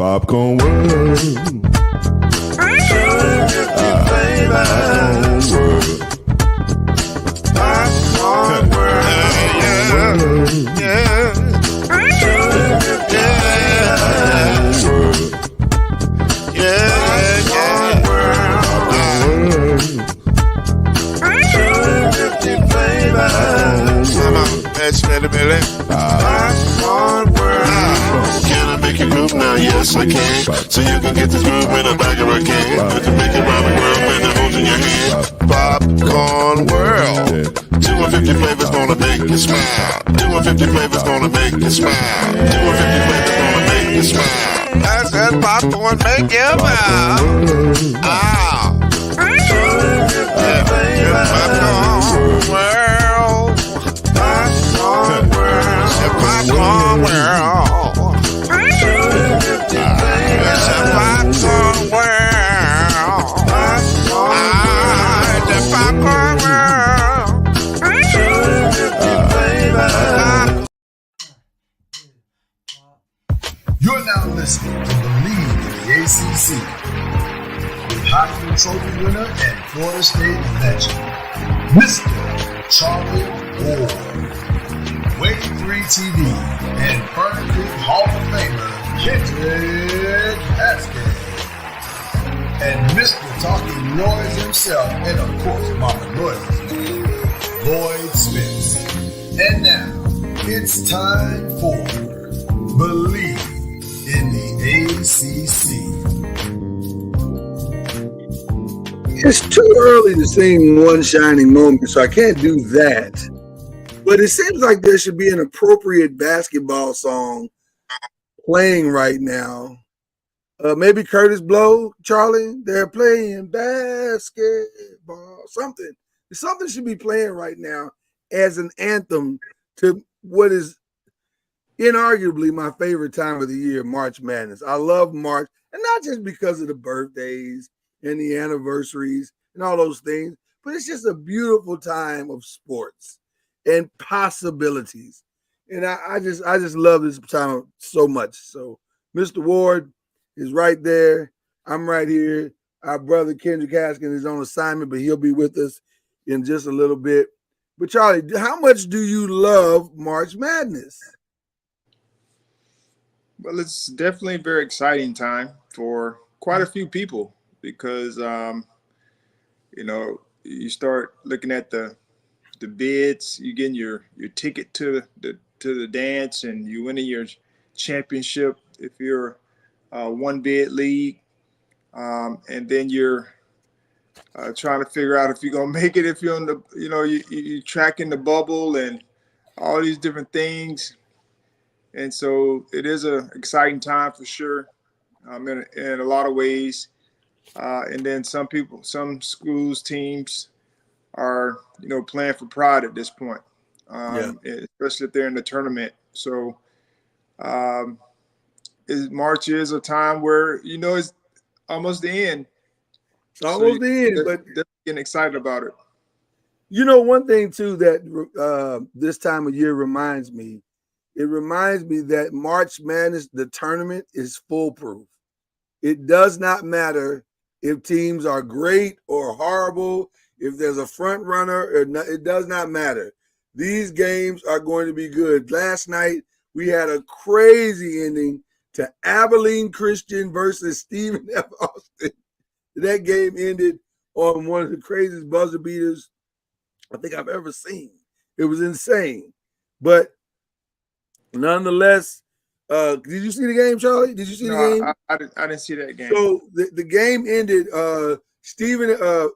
Popcorn world. Popcorn world. Yeah. Can I make you groove now? Yes, I can. So you can get this groove in the back of a can. Put the big Robin world and the holes in your hand. Popcorn world. 250 flavors gonna make you smile. 250 flavors gonna make you smile. 250 flavors gonna make you smile. I said popcorn make you smile. Ah. Popcorn world. Popcorn world. Popcorn world. Popcorn world. The popcorn world. You're now listening to BLEAV in the ACC with Heisman Trophy winner and Florida State legend, Mr. Charlie Ward, Wave 3 TV, and Payne Hall of Famer Kendrick Haskins, and Mr. Talking Noise himself, and of course Mama Noise's man, Lloyd Smith. And now, it's time for BLEAV in the ACC. It's too early to sing One Shining Moment, so I can't do that. But it seems like there should be an appropriate basketball song playing right now. Maybe Curtis Blow, Charlie, they're playing basketball. Something should be playing right now as an anthem to what is inarguably my favorite time of the year, March Madness. I love March, and not just because of the birthdays and the anniversaries and all those things, but it's just a beautiful time of sports and possibilities. And I just love this time so much. So Mr. Ward is right there. I'm right here. Our brother Kendrick Haskins is on assignment, but he'll be with us in just a little bit. But Charlie, how much do you love March Madness? Well, it's definitely a very exciting time for quite a few people because, you start looking at the bids, you getting your ticket to the dance, and you winning your championship if you're one bid league, and then you're trying to figure out if you're gonna make it, if you're on the, you tracking the bubble and all these different things, and so it is an exciting time for sure, in a lot of ways. And then some schools, teams are, playing for pride at this point, especially if they're in the tournament. So March is a time where, it's almost the end. It's almost the end, but they're getting excited about it. One thing too that this time of year reminds me that March Madness, the tournament, is foolproof. It does not matter if teams are great or horrible, if there's a front runner or not, it does not matter. These games are going to be good. Last night, we had a crazy ending to Abilene Christian versus Stephen F. Austin. That game ended on one of the craziest buzzer beaters I think I've ever seen. It was insane. But nonetheless, did you see the game, Charlie? Did you see the game? I didn't see that game. So the game ended.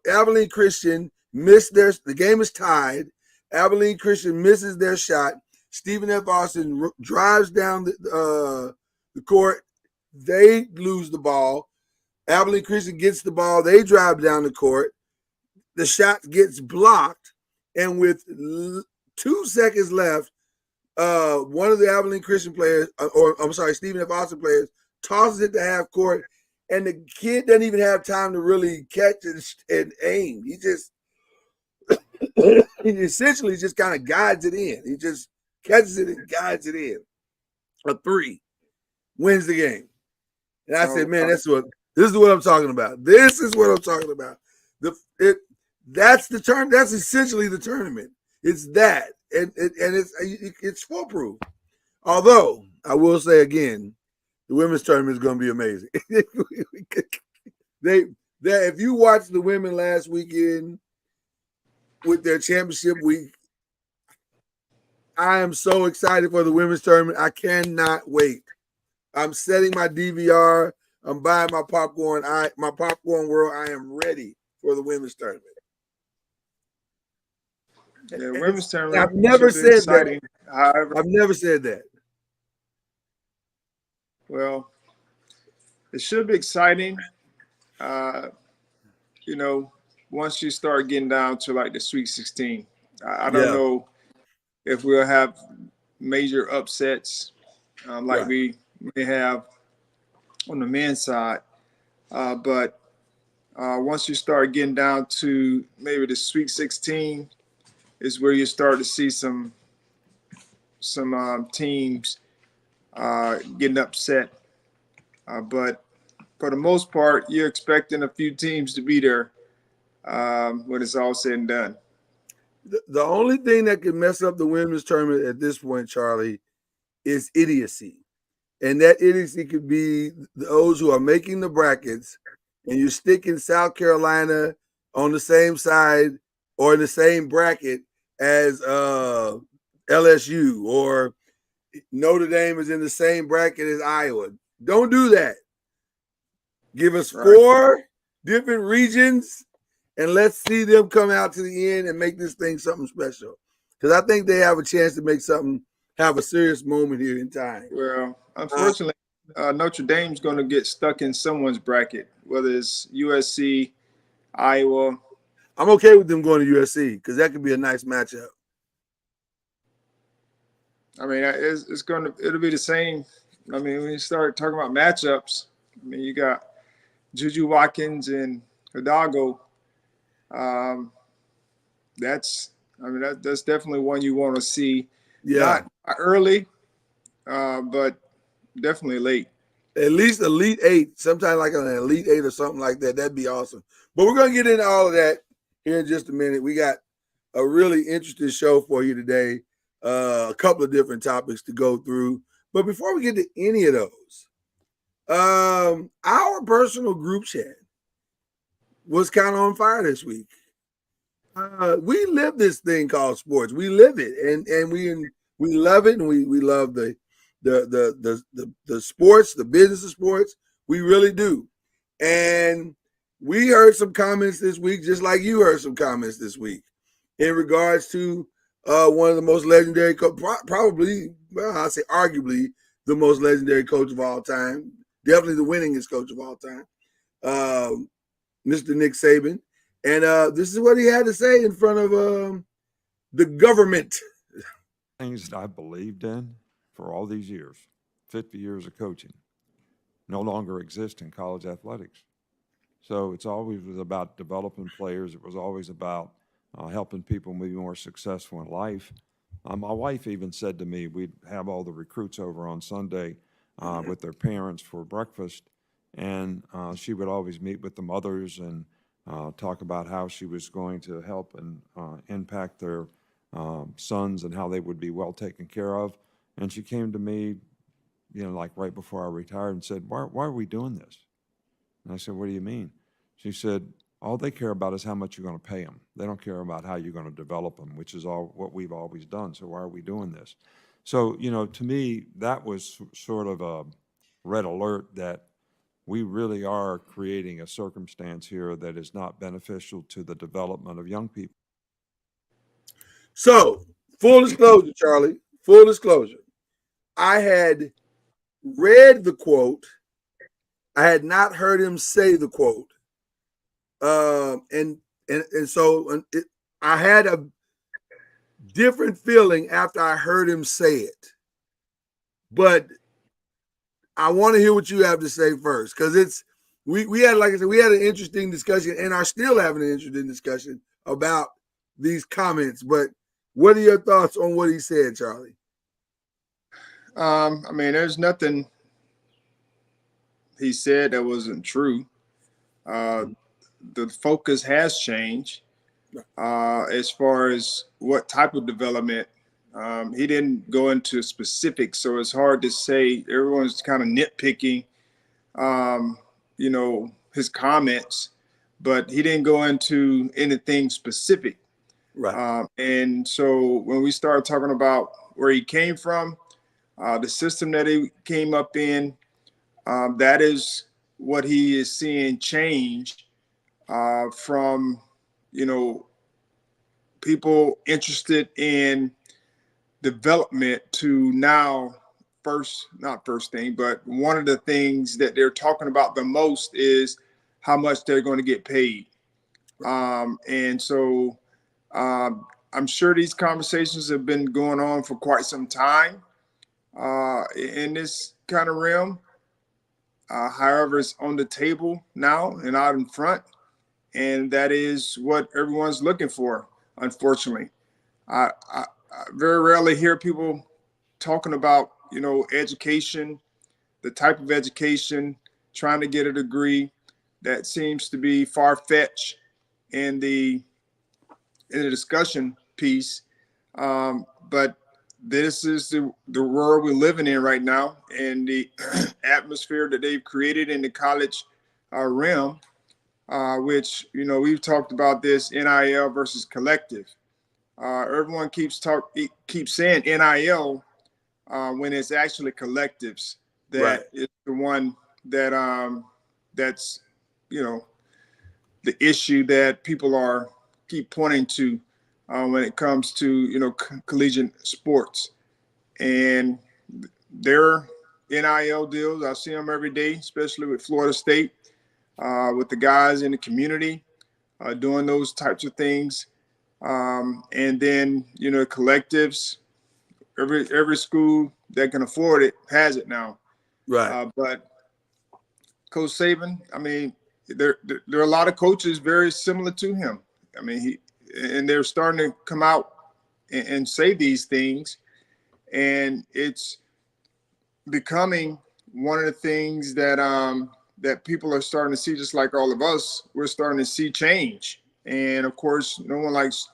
Abilene Christian missed the game is tied. Abilene Christian misses their shot. Stephen F. Austin drives down the court. They lose the ball. Abilene Christian gets the ball. They drive down the court. The shot gets blocked. And with 2 seconds left, one of the Abilene Christian players, Stephen F. Austin players, tosses it to half court, and the kid doesn't even have time to really catch it and aim. He essentially just kind of guides it in. He just catches it and guides it in. A 3 wins the game. And I said, Oh, man, this is what I'm talking about. This is what I'm talking about. That's the turn. That's essentially the tournament. It's that, and it's foolproof. Although I will say again, the women's tournament is going to be amazing. they if you watch the women last weekend with their championship week, I am so excited for the women's tournament. I cannot wait. I'm setting my DVR. I'm buying my popcorn. My popcorn world. I am ready for the women's tournament. the women's tournament I've never should be said exciting. that. However, I've never said that. well, it should be exciting. Once you start getting down to like the Sweet 16, I don't know if we'll have major upsets like we may have on the men's side. But once you start getting down to maybe the Sweet 16 is where you start to see some teams getting upset. But for the most part, you're expecting a few teams to be there when it's all said and done. The only thing that can mess up the women's tournament at this point, Charlie, is idiocy. And that idiocy could be those who are making the brackets and you're sticking South Carolina on the same side or in the same bracket as LSU, or Notre Dame is in the same bracket as Iowa. Don't do that. Give us 4 different regions and let's see them come out to the end and make this thing something special. Because I think they have a chance to make something, have a serious moment here in time. Well, unfortunately, Notre Dame's going to get stuck in someone's bracket, whether it's USC, Iowa. I'm okay with them going to USC because that could be a nice matchup. I mean, it'll be the same. I mean, when you start talking about matchups, I mean, you got Juju Watkins and Hidalgo. That's definitely one you want to see. Yeah. Not early, but definitely late. At least Elite 8, sometime like an Elite 8 or something like that. That'd be awesome. But we're going to get into all of that here in just a minute. We got a really interesting show for you today. A couple of different topics to go through. But before we get to any of those, our personal group chat was kind of on fire this week. We live this thing called sports. We live it, and we love it, and we love the sports, the business of sports. We really do. And we heard some comments this week, just like you heard some comments this week, in regards to one of the most legendary, probably, well, I'll say arguably the most legendary coach of all time, definitely the winningest coach of all time, Mr. Nick Saban. And this is what he had to say in front of the government. Things that I believed in for all these years, 50 years of coaching, no longer exist in college athletics. So it's always was about developing players. It was always about helping people be more successful in life. My wife even said to me, we'd have all the recruits over on Sunday with their parents for breakfast, and she would always meet with the mothers and talk about how she was going to help and impact their sons and how they would be well taken care of. And she came to me, like right before I retired and said, why are we doing this? And I said, what do you mean? She said, all they care about is how much you're going to pay them. They don't care about how you're going to develop them, which is all what we've always done. So why are we doing this? So, to me, that was sort of a red alert that we really are creating a circumstance here that is not beneficial to the development of young people. So, full disclosure, Charlie, full disclosure. I had read the quote. I had not heard him say the quote. And so I had a different feeling after I heard him say it. But I want to hear what you have to say first, because we had, like I said, we had an interesting discussion and are still having an interesting discussion about these comments. But what are your thoughts on what he said, Charlie? I mean, there's nothing he said that wasn't true. The focus has changed as far as what type of development. He didn't go into specifics, so it's hard to say. Everyone's kind of nitpicking, his comments, but he didn't go into anything specific. Right. And so when we started talking about where he came from, the system that he came up in, that is what he is seeing change from, people interested in development to now not first thing, but one of the things that they're talking about the most is how much they're going to get paid. And so I'm sure these conversations have been going on for quite some time in this kind of realm. However, it's on the table now and out in front. And that is what everyone's looking for, unfortunately. I very rarely hear people talking about, education, the type of education, trying to get a degree. That seems to be far-fetched in the discussion piece. But this is the world we're living in right now, and the atmosphere that they've created in the college realm, which, we've talked about this NIL versus collective. Everyone keeps saying NIL when it's actually collectives that is the one that that's the issue that people keep pointing to when it comes to collegiate sports. And their NIL deals, I see them every day, especially with Florida State, with the guys in the community doing those types of things. And then, collectives, every school that can afford it has it now. Right. But Coach Saban, I mean, there are a lot of coaches very similar to him. I mean, they're starting to come out and say these things, and it's becoming one of the things that that people are starting to see, just like all of us. We're starting to see change, and of course, no one likes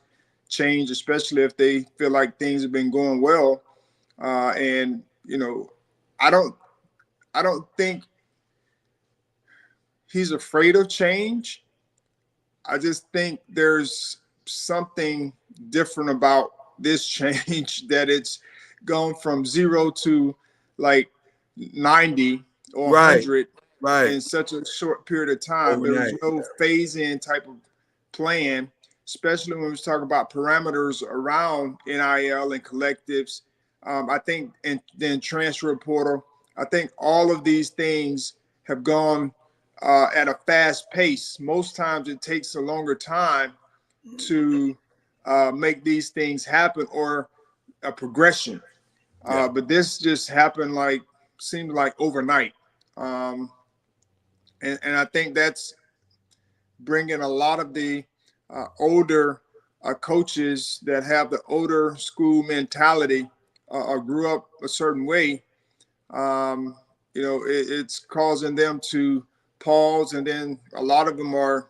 change, especially if they feel like things have been going well. And I don't think he's afraid of change. I just think there's something different about this change, that it's gone from 0 to like 90 or 100 in such a short period of time. Overnight. There was no phase-in type of plan, especially when we talk about parameters around NIL and collectives. I think, and then transfer portal, I think all of these things have gone at a fast pace. Most times it takes a longer time to make these things happen, or a progression. But this just happened seemed like overnight. And I think that's bringing a lot of the older coaches that have the older school mentality or grew up a certain way. It's causing them to pause, and then a lot of them are,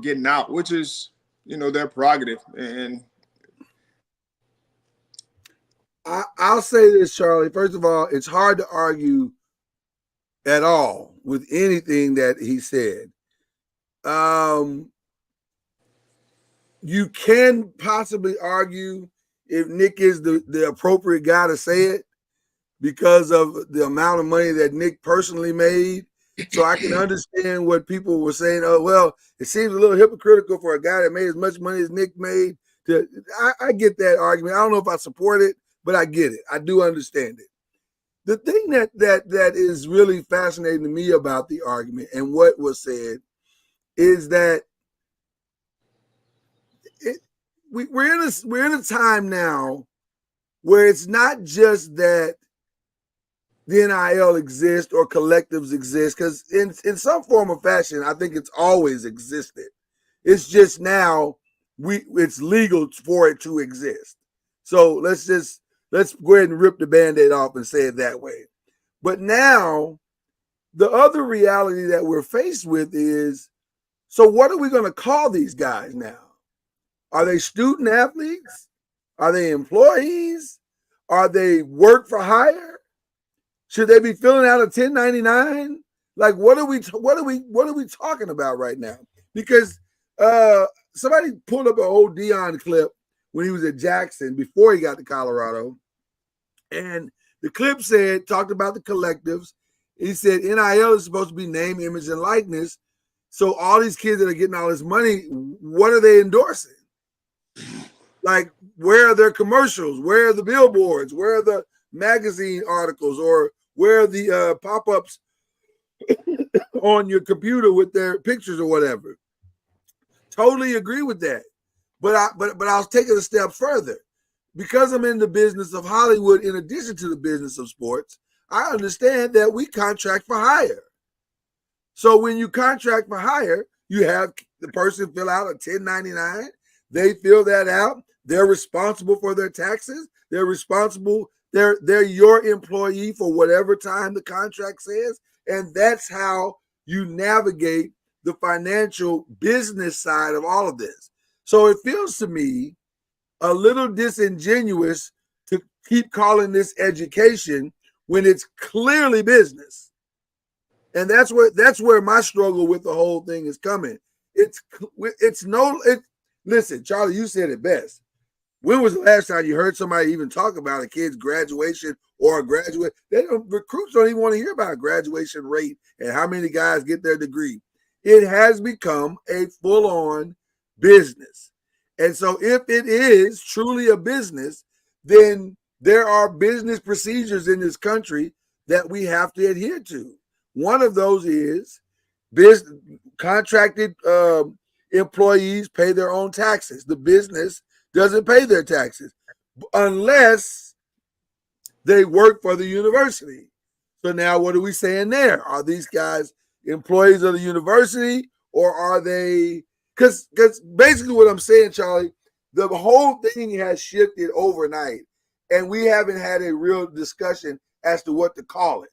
getting out, which is, their prerogative. And I'll say this, Charlie. First of all, it's hard to argue at all with anything that he said. You can possibly argue if Nick is the appropriate guy to say it, because of the amount of money that Nick personally made. So I can understand what people were saying. Oh, well, it seems a little hypocritical for a guy that made as much money as Nick made. I get that argument. I don't know if I support it, but I get it. I do understand it. The thing that is really fascinating to me about the argument and what was said is that we're in a time now where it's not just that the NIL exists or collectives exist, because in some form or fashion, I think it's always existed. It's just now it's legal for it to exist. So let's go ahead and rip the Band-Aid off and say it that way. But now the other reality that we're faced with is, so what are we going to call these guys now? Are they student athletes? Are they employees? Are they work for hire? Should they be filling out a 1099? Like, what are we talking about right now? Because somebody pulled up an old Dion clip when he was at Jackson before he got to Colorado, and the clip talked about the collectives. He said NIL is supposed to be name, image, and likeness. So all these kids that are getting all this money, what are they endorsing? Like, where are their commercials? Where are the billboards? Where are the magazine articles? Or where are the pop-ups on your computer with their pictures or whatever? Totally agree with that. But I'll take it a step further. Because I'm in the business of Hollywood, in addition to the business of sports, I understand that we contract for hire. So when you contract for hire, you have the person fill out a 1099. They fill that out. They're responsible for their taxes. They're responsible. They're your employee for whatever time the contract says. And that's how you navigate the financial business side of all of this. So it feels to me a little disingenuous to keep calling this education when it's clearly business. And that's where my struggle with the whole thing is coming. Listen, Charlie, you said it best. When was the last time you heard somebody even talk about a kid's graduation or a graduate? Recruits don't even want to hear about a graduation rate and how many guys get their degree. It has become a full-on business. And so if it is truly a business, then there are business procedures in this country that we have to adhere to. One of those is contracted employees pay their own taxes. The business doesn't pay their taxes unless they work for the university. So now what are we saying there? Are these guys employees of the university, or are they? Because basically what I'm saying, Charlie, the whole thing has shifted overnight, and we haven't had a real discussion as to what to call it.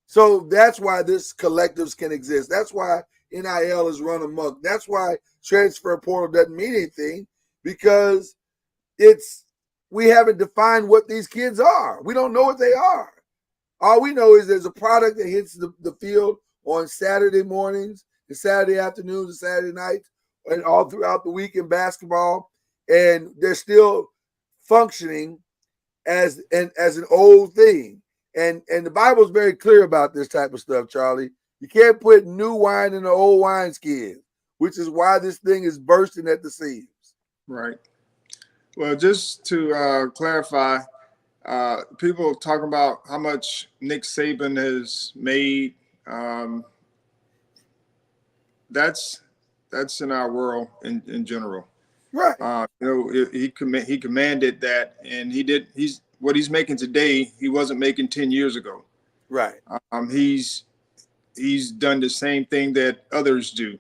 So that's why this collectives can exist. That's why NIL is run amok. That's why transfer portal doesn't mean anything, because we haven't defined what these kids are. We don't know what they are. All we know is there's a product that hits the field on Saturday mornings, and Saturday afternoons, and Saturday nights, and all throughout the week in basketball, and they're still functioning as an old thing. And the Bible's very clear about this type of stuff, Charlie. You can't put new wine in the old wineskin, which is why this thing is bursting at the seams. Right. Well, just to clarify, people talking about how much Nick Saban has made. That's in our world in general. Right. He commanded that, and he's what he's making today, he wasn't making 10 years ago. Right. He's done the same thing that others do.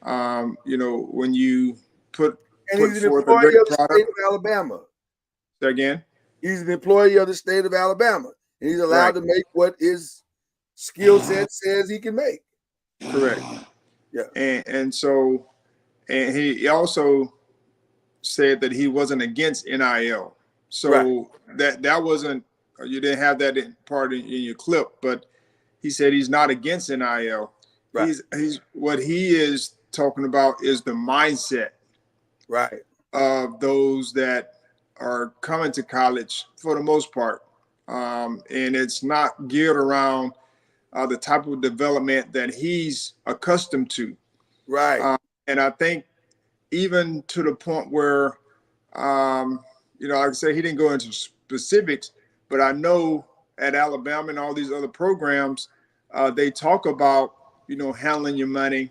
When you put he's an forth a employee great of the product. state of Alabama. Say again? He's an employee of the state of Alabama, and he's allowed to make what his skill set says he can make. Correct. Yeah. And he also said that he wasn't against NIL. So that wasn't, you didn't have that part in your clip, but he said he's not against NIL. Right. He's what he is talking about is the mindset of those that are coming to college for the most part. And it's not geared around the type of development that he's accustomed to. Right. And I think even to the point where, like I say, he didn't go into specifics, but I know at Alabama and all these other programs, they talk about, handling your money,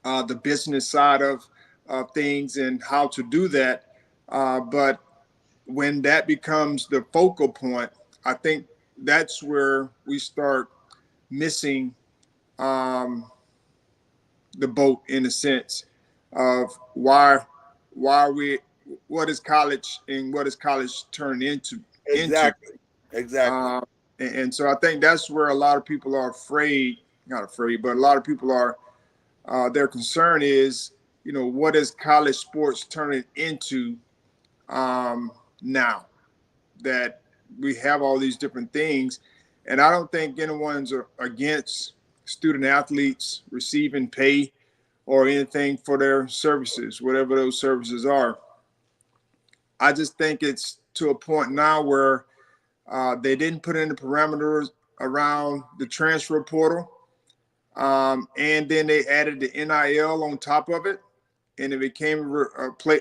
the business side of things and how to do that. But when that becomes the focal point, I think that's where we start missing the boat, in a sense of what is college and what is college turned into. Exactly. And so I think that's where a lot of people are afraid, not afraid, but a lot of people are, their concern is, what is college sports turning into now that we have all these different things. And I don't think anyone's against student athletes receiving pay or anything for their services, whatever those services are. I just think it's to a point now where they didn't put in the parameters around the transfer portal. And then they added the NIL on top of it, and it became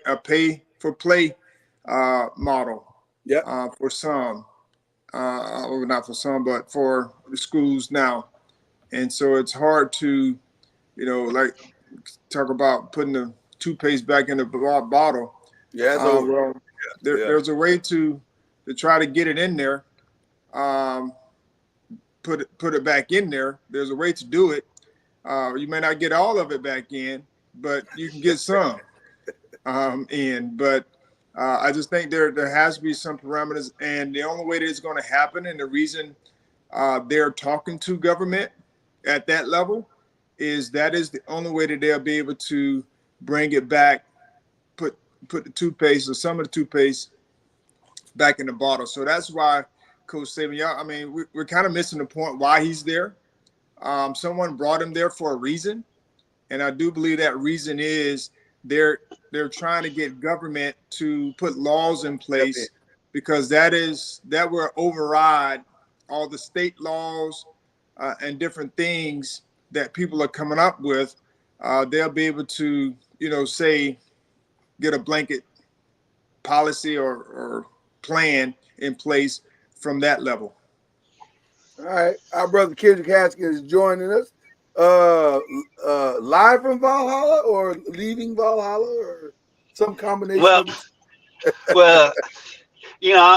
a pay for play model. Yeah. For some, well, not for some, but for the schools now. And so it's hard to, like talk about putting the toothpaste back in the bottle. Yeah, it's over. Well, there's a way to try to get it in there. Put it back in there. There's a way to do it. You may not get all of it back in, but you can get some in. But I just think there has to be some parameters, and the only way that it's going to happen, and the reason they're talking to government at that level, is the only way that they'll be able to bring it back, put the toothpaste or some of the toothpaste back in the bottle. So that's why Coach Saban, I mean, we're kind of missing the point why he's there. Someone brought him there for a reason, and I do believe that reason is they're trying to get government to put laws in place, because that will override all the state laws and different things that people are coming up with. They'll be able to, say, get a blanket policy or plan in place from that level. All right, our brother Kendrick Haskins is joining us. Live from Valhalla or leaving Valhalla or some combination Well, of it? well,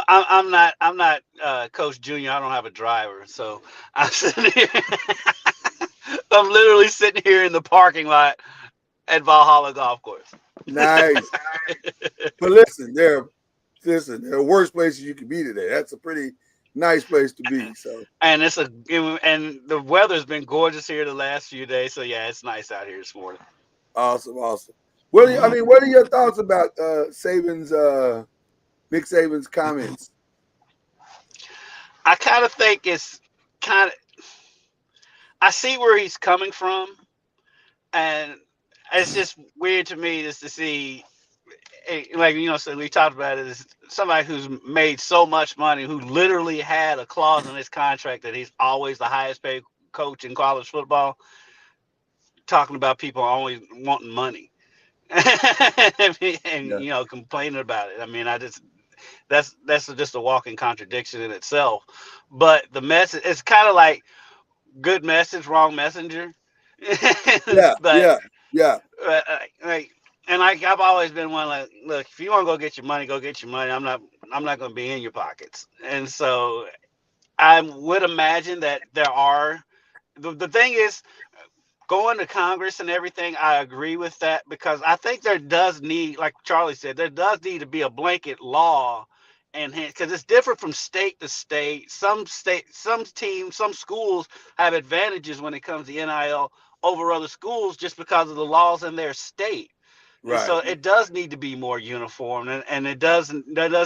I'm not Coach Junior. I don't have a driver, so I'm sitting here. I'm literally sitting here in the parking lot at Valhalla Golf Course. Nice. But listen, there are worse places you could be today. That's a pretty nice place to be. So, and and the weather's been gorgeous here the last few days. So yeah, it's nice out here this morning. awesome. What are your thoughts about Nick Saban's comments? I kind of think I see where he's coming from, and it's just weird to me just to see, like, so we talked about it, is somebody who's made so much money, who literally had a clause in his contract that he's always the highest paid coach in college football, talking about people always wanting money and complaining about it. I mean, that's just a walking contradiction in itself. But the message, it's kind of like good message, wrong messenger. But Yeah. I've always been one like, look, if you want to go get your money, go get your money. I'm not going to be in your pockets. And so I would imagine that there are, the thing is, going to Congress and everything, I agree with that, because I think there does need, like Charlie said, there does need to be a blanket law, and because it's different from state to state. Some teams, some schools have advantages when it comes to NIL over other schools just because of the laws in their state. Right. And so it does need to be more uniform, and there does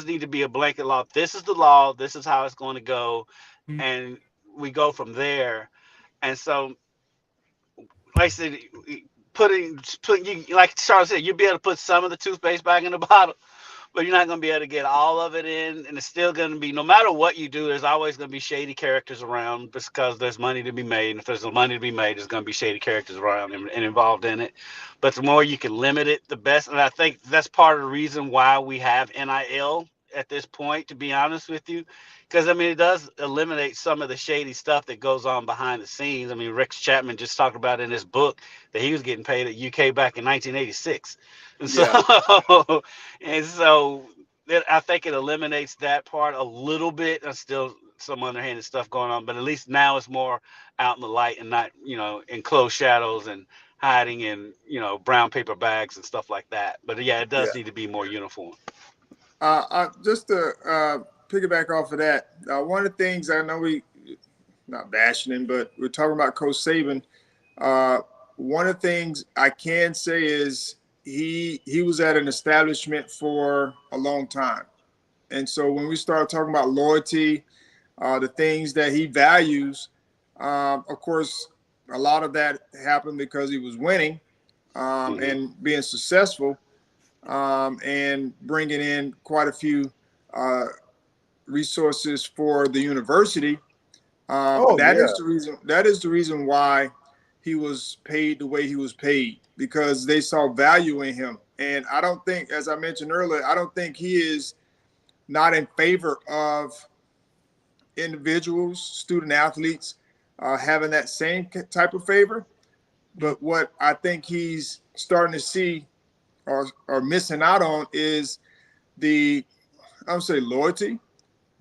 need to be a blanket law. This is the law. This is how it's going to go, and we go from there. And so, like I said, putting you, like Charlie said, you'll be able to put some of the toothpaste back in the bottle, but you're not going to be able to get all of it in. And it's still going to be, no matter what you do, there's always going to be shady characters around, because there's money to be made. And if there's money to be made, there's going to be shady characters around and involved in it. But the more you can limit it, the best. And I think that's part of the reason why we have NIL at this point, to be honest with you. Because, I mean, it does eliminate some of the shady stuff that goes on behind the scenes. I mean, Rex Chapman just talked about in his book that he was getting paid at UK back in 1986. And so, I think it eliminates that part a little bit. There's still some underhanded stuff going on, but at least now it's more out in the light and not, in closed shadows and hiding in, brown paper bags and stuff like that. But yeah, it does need to be more uniform. Just to piggyback off of that. One of the things I know we not bashing him, but we're talking about Coach Saban. One of the things I can say is he was at an establishment for a long time, and so when we start talking about loyalty, the things that he values, of course, a lot of that happened because he was winning and being successful, and bringing in quite a few resources for the university. That is the reason. That is the reason why he was paid the way he was paid, because they saw value in him. And I don't think, as I mentioned earlier, I don't think he is not in favor of individuals, student athletes, having that same type of favor. But what I think he's starting to see or missing out on is the, I don't say loyalty,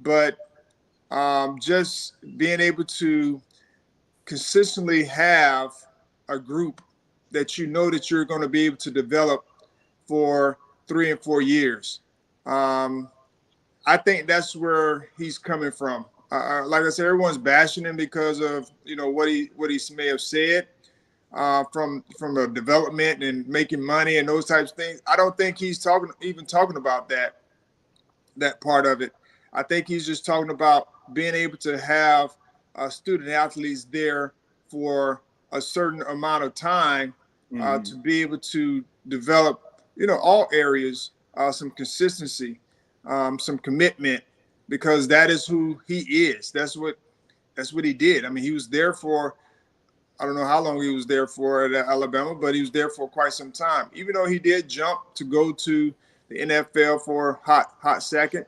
but just being able to consistently have a group that you know that you're going to be able to develop for 3 and 4 years. I think that's where he's coming from. Like I said, everyone's bashing him because of what he may have said from a development and making money and those types of things. I don't think he's talking about that part of it. I think he's just talking about being able to have student athletes there for a certain amount of time to be able to develop, all areas, some consistency, some commitment, because that is who he is. That's what he did. I mean, he was there for, I don't know how long he was there for at Alabama, but he was there for quite some time. Even though he did jump to go to the NFL for a hot second.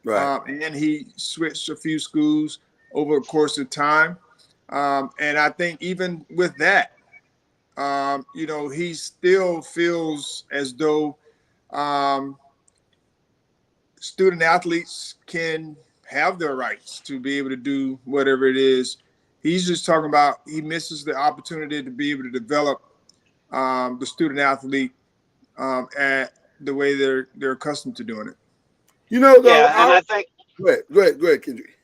Right. And he switched a few schools over the course of time. And I think even with that, he still feels as though student athletes can have their rights to be able to do whatever it is. He's just talking about he misses the opportunity to be able to develop the student athlete at the way they're accustomed to doing it. I think go ahead, Kendrick.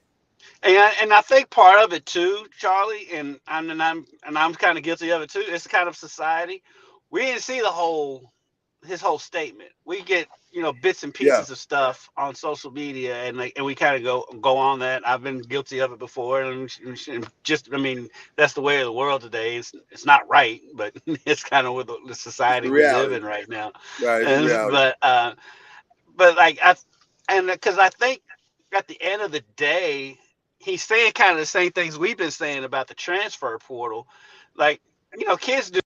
And I think part of it too, Charlie, and I'm kind of guilty of it too. It's kind of society. We didn't see his whole statement. We get bits and pieces of stuff on social media, and we kind of go on that. I've been guilty of it before, and just that's the way of the world today. It's not right, but it's kind of with the society we live in right now. Right, but like because I think at the end of the day, he's saying kind of the same things we've been saying about the transfer portal. Like, kids do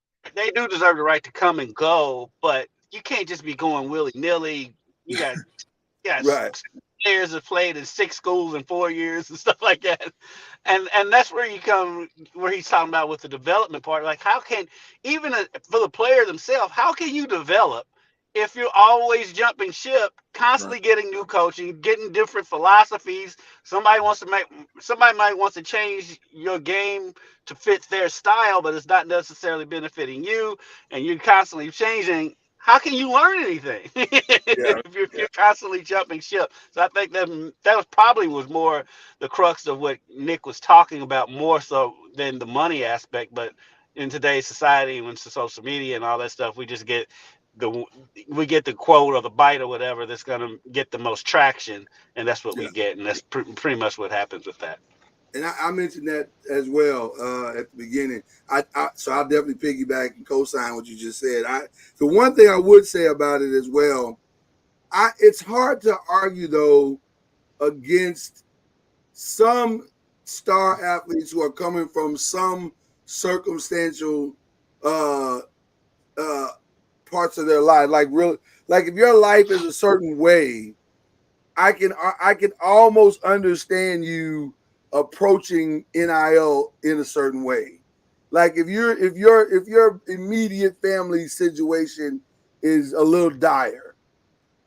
deserve the right to come and go, but you can't just be going willy-nilly. You got right. players have played in 6 schools in 4 years and stuff like that. And that's where he's talking about with the development part. Like, how can, even for the player themselves, how can you develop if you're always jumping ship, constantly getting new coaching, getting different philosophies? Somebody might want to change your game to fit their style, but it's not necessarily benefiting you, and you're constantly changing. How can you learn anything if you're constantly jumping ship? So I think that was probably more the crux of what Nick was talking about, more so than the money aspect. But in today's society, when it's social media and all that stuff, we just get the quote or the bite or whatever that's going to get the most traction, and that's what we get, and that's pretty much what happens with that. And I mentioned that as well at the beginning. So I'll definitely piggyback and co-sign what you just said. The one thing I would say about it as well, it's hard to argue though against some star athletes who are coming from some circumstantial parts of their life, like if your life is a certain way, I can almost understand you approaching NIL in a certain way. Like if your immediate family situation is a little dire,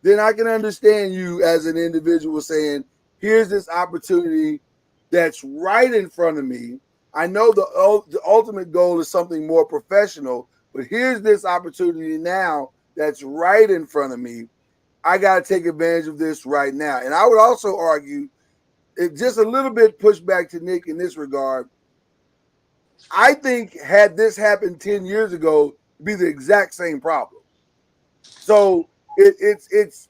then I can understand you as an individual saying, here's this opportunity that's right in front of me. I know the ultimate goal is something more professional, but here's this opportunity now that's right in front of me. I got to take advantage of this right now. And I would also argue, it just a little bit pushback to Nick in this regard. I think had this happened 10 years ago, it'd be the exact same problem. So it's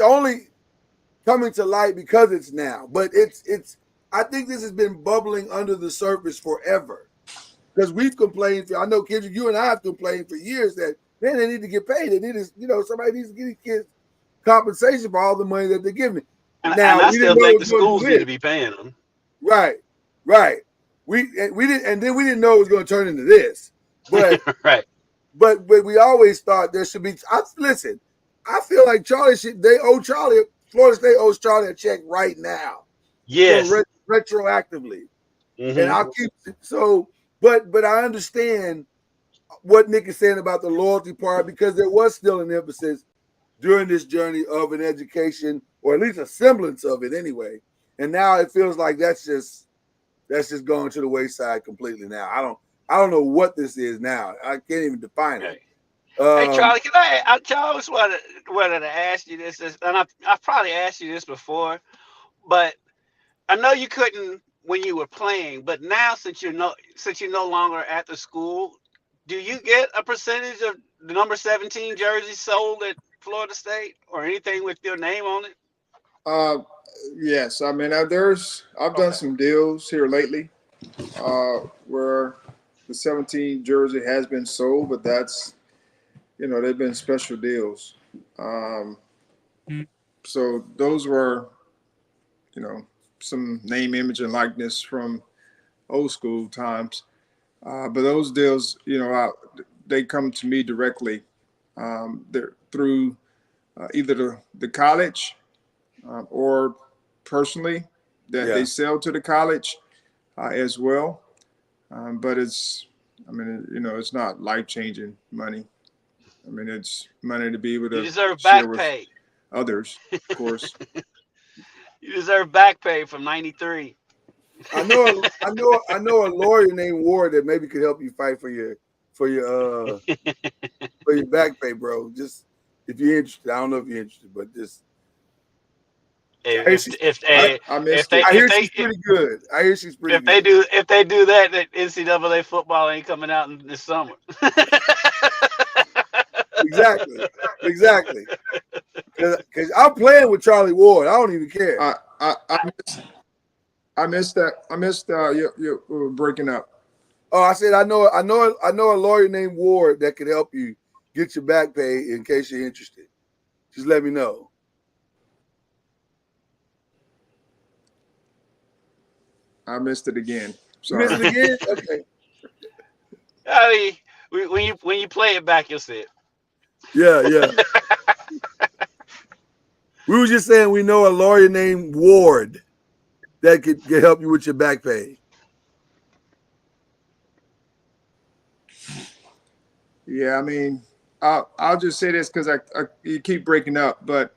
only coming to light because it's now. But it's I think this has been bubbling under the surface forever. Because we've complained, I know Kendrick, you and I have complained for years that, man, they need to get paid. They need to, somebody needs to give these kids compensation for all the money that they're giving. And Now, I we still didn't know think it the was going schools to need to be paying them. Right. We didn't, and then we didn't know it was going to turn into this. But Right. but we always thought there should be. Listen, I feel like Florida State owes Charlie a check right now. Yes. So retroactively. Mm-hmm. And I'll keep so, but I understand what Nick is saying about the loyalty part, because there was still an emphasis during this journey of an education, or at least a semblance of it anyway. And now it feels like that's just going to the wayside completely now. I don't know what this is now. I can't even define it. Hey Charlie, I always wanted to ask you this, and I've probably asked you this before, but I know you couldn't when you were playing, but now since you're no longer at the school, do you get a percentage of the number 17 jersey sold at Florida State or anything with your name on it? Yes. I mean, I've done some deals here lately where the 17 jersey has been sold, but that's, they've been special deals. So those were, some name, image, and likeness from old school times. But those deals, they come to me directly. They're through either the college or personally that they sell to the college as well. But it's not life-changing money. I mean, it's money to be able to You deserve share back with pay. others, of course. You deserve back pay from '93. I know a lawyer named Ward that maybe could help you fight for your back pay, bro. Just if you're interested. I don't know if you're interested, but just I hear she's pretty good. I hear she's pretty good. If they do that, NCAA football ain't coming out in this summer. Exactly. Because I'm playing with Charlie Ward. I don't even care. I missed that. I missed you breaking up. Oh, I said I know a lawyer named Ward that could help you get your back pay in case you're interested. Just let me know. I missed it again. Sorry. You missed it again? Okay. I mean, when you play it back, you'll see it. Yeah. We were just saying we know a lawyer named Ward that could help you with your back pay. Yeah, I mean, I'll just say this because you keep breaking up, but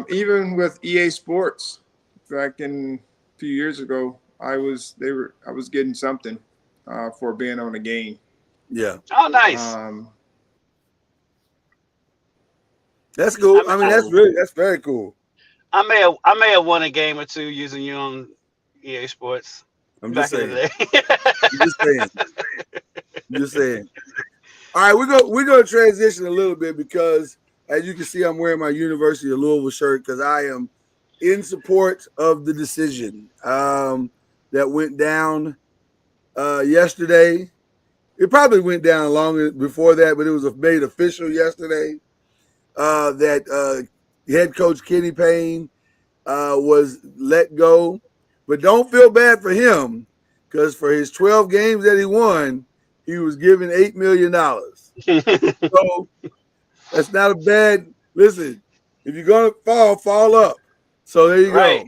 even with EA Sports back in a few years ago, I was getting something for being on the game. Yeah. Oh, nice. That's cool. I mean, that's very cool. I may have won a game or two using you on EA Sports. I'm back just saying. in the day. I'm just saying. All right, we're gonna transition a little bit because, as you can see, I'm wearing my University of Louisville shirt because I am in support of the decision that went down yesterday. It probably went down long before that, but it was made official yesterday that head coach Kenny Payne was let go. But don't feel bad for him because for his 12 games that he won, he was given $8 million. So that's not a bad – listen, if you're going to fall up. So there you go.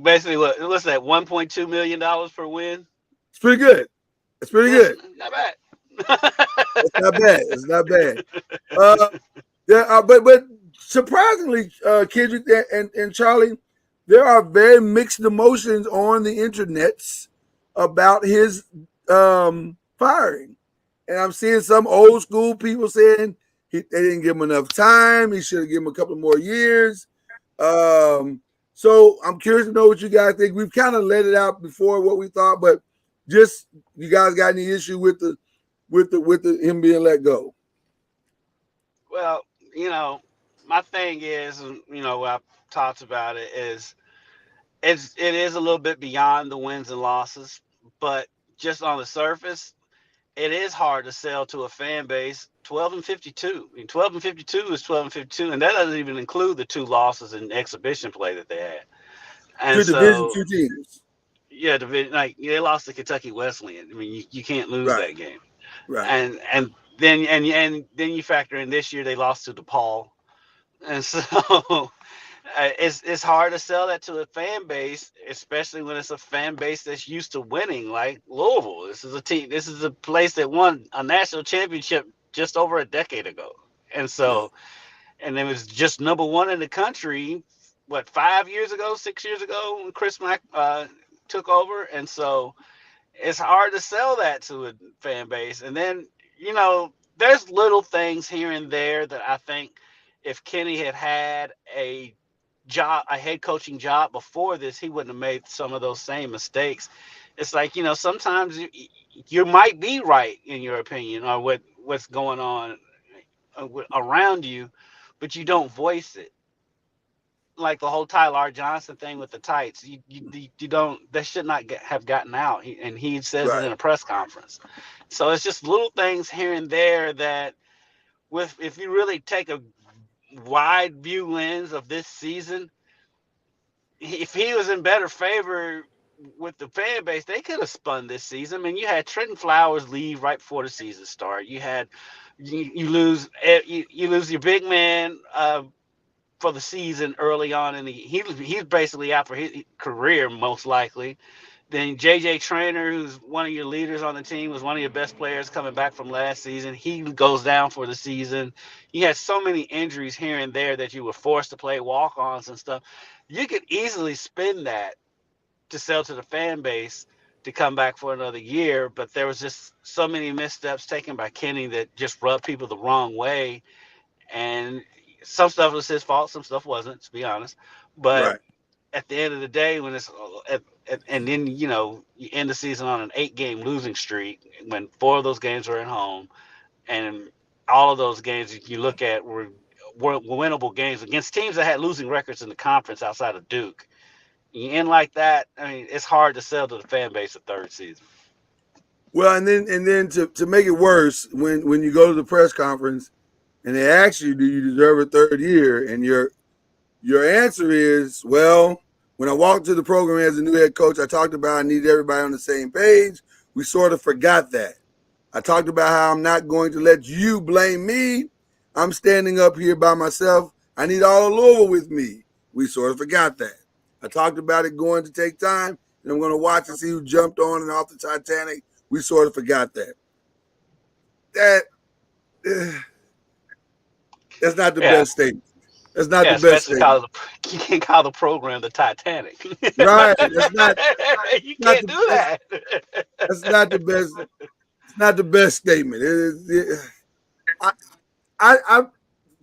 Basically, what's that, $1.2 million per win? It's pretty good. Not bad. It's not bad. But surprisingly, Kendrick and Charlie, there are very mixed emotions on the internets about his firing. And I'm seeing some old school people saying They didn't give him enough time. He should have given him a couple more years. So I'm curious to know what you guys think. We've kind of let it out before what we thought, but just you guys got any issue with the him being let go? Well, my thing is, I've talked about it is it is a little bit beyond the wins and losses, but just on the surface, it is hard to sell to a fan base 12-52. I mean, 12-52 is 12-52, and that doesn't even include the 2 losses in exhibition play that they had. And To Division so, two teams. yeah, they lost to Kentucky Wesleyan. I mean, you can't lose Right. that game. Right. And then you factor in this year they lost to DePaul, and so it's hard to sell that to a fan base, especially when it's a fan base that's used to winning, like Louisville. This is a team. This is a place that won a national championship just over a decade ago, and Yeah. so and it was just number 1 in the country. What, 5 years ago, 6 years ago, when Chris Mack took over, and so it's hard to sell that to a fan base. And then, there's little things here and there that I think if Kenny had had a head coaching job before this, he wouldn't have made some of those same mistakes. It's like, sometimes you might be right in your opinion or what's going on around you, but you don't voice it. Like the whole Tyler Johnson thing with the tights, you don't. That should not have gotten out, and he says it Right. in a press conference. So it's just little things here and there that, if you really take a wide view lens of this season, if he was in better favor with the fan base, they could have spun this season. I mean, you had Trenton Flowers leave right before the season started. You lose your big man for the season early on, and he's basically out for his career most likely. Then JJ Trainer, who's one of your leaders on the team, was one of your best players coming back from last season. He goes down for the season. You had so many injuries here and there that you were forced to play walk-ons and stuff. You could easily spin that to sell to the fan base to come back for another year, but there was just so many missteps taken by Kenny that just rubbed people the wrong way. And some stuff was his fault, some stuff wasn't, to be honest. But Right. at the end of the day, when and then you end the season on an 8-game losing streak when 4 of those games were at home, and all of those games you look at were winnable games against teams that had losing records in the conference outside of Duke. You end like that, I mean, it's hard to sell to the fan base a third season. Well, and then to make it worse, when you go to the press conference and they ask you, do you deserve a third year? And your answer is, well, when I walked to the program as a new head coach, I talked about I needed everybody on the same page. We sort of forgot that. I talked about how I'm not going to let you blame me. I'm standing up here by myself. I need all of Louisville with me. We sort of forgot that. I talked about it going to take time, and I'm going to watch and see who jumped on and off the Titanic. We sort of forgot that. That's not the best statement. That's not the best statement. You can't call the program the Titanic. Right. That's not. You can't do that. That's not the best. It's not the best statement.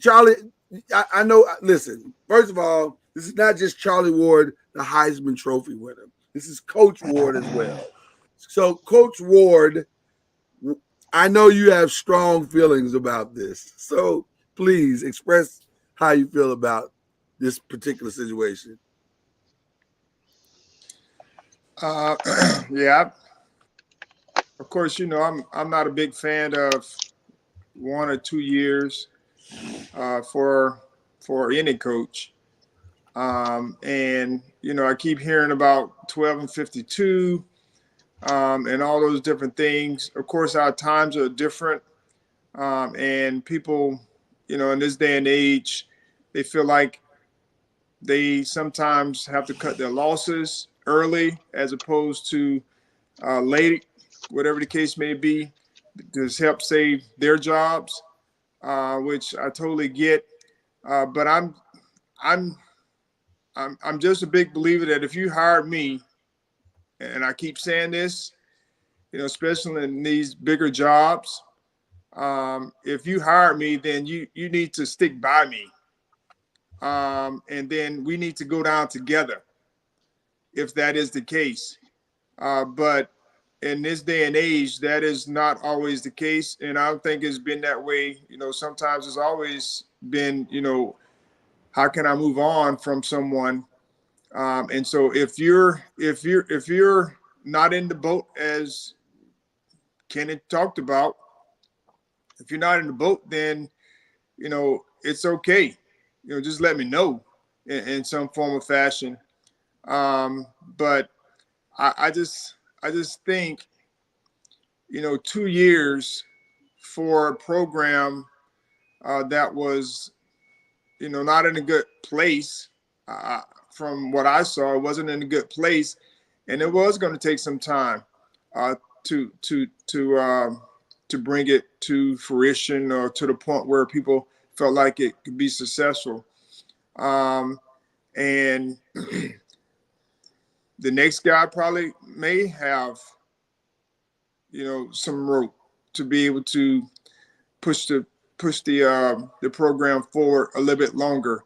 Charlie, I know. Listen, first of all, this is not just Charlie Ward, the Heisman Trophy winner. This is Coach Ward as well. So, Coach Ward, I know you have strong feelings about this. So, please express how you feel about this particular situation. Yeah. Of course, I'm not a big fan of 1 or 2 years for any coach. And I keep hearing about 12-52 and all those different things. Of course, our times are different, and people, in this day and age, they feel like they sometimes have to cut their losses early as opposed to late, whatever the case may be, to help save their jobs, which I totally get. But I'm just a big believer that if you hired me, and I keep saying this, especially in these bigger jobs, If you hire me, then you need to stick by me, and then we need to go down together if that is the case. But in this day and age, that is not always the case, and I don't think it's been that way. Sometimes it's always been, how can I move on from someone? And so if you're not in the boat, as Kenneth talked about, if you're not in the boat, then it's okay. Just let me know in some form of fashion. But I just think 2 years for a program that was not in a good place. From what I saw, it wasn't in a good place, and it was going to take some time to bring it to fruition, or to the point where people felt like it could be successful. And the next guy probably may have some rope to be able to push the program forward a little bit longer,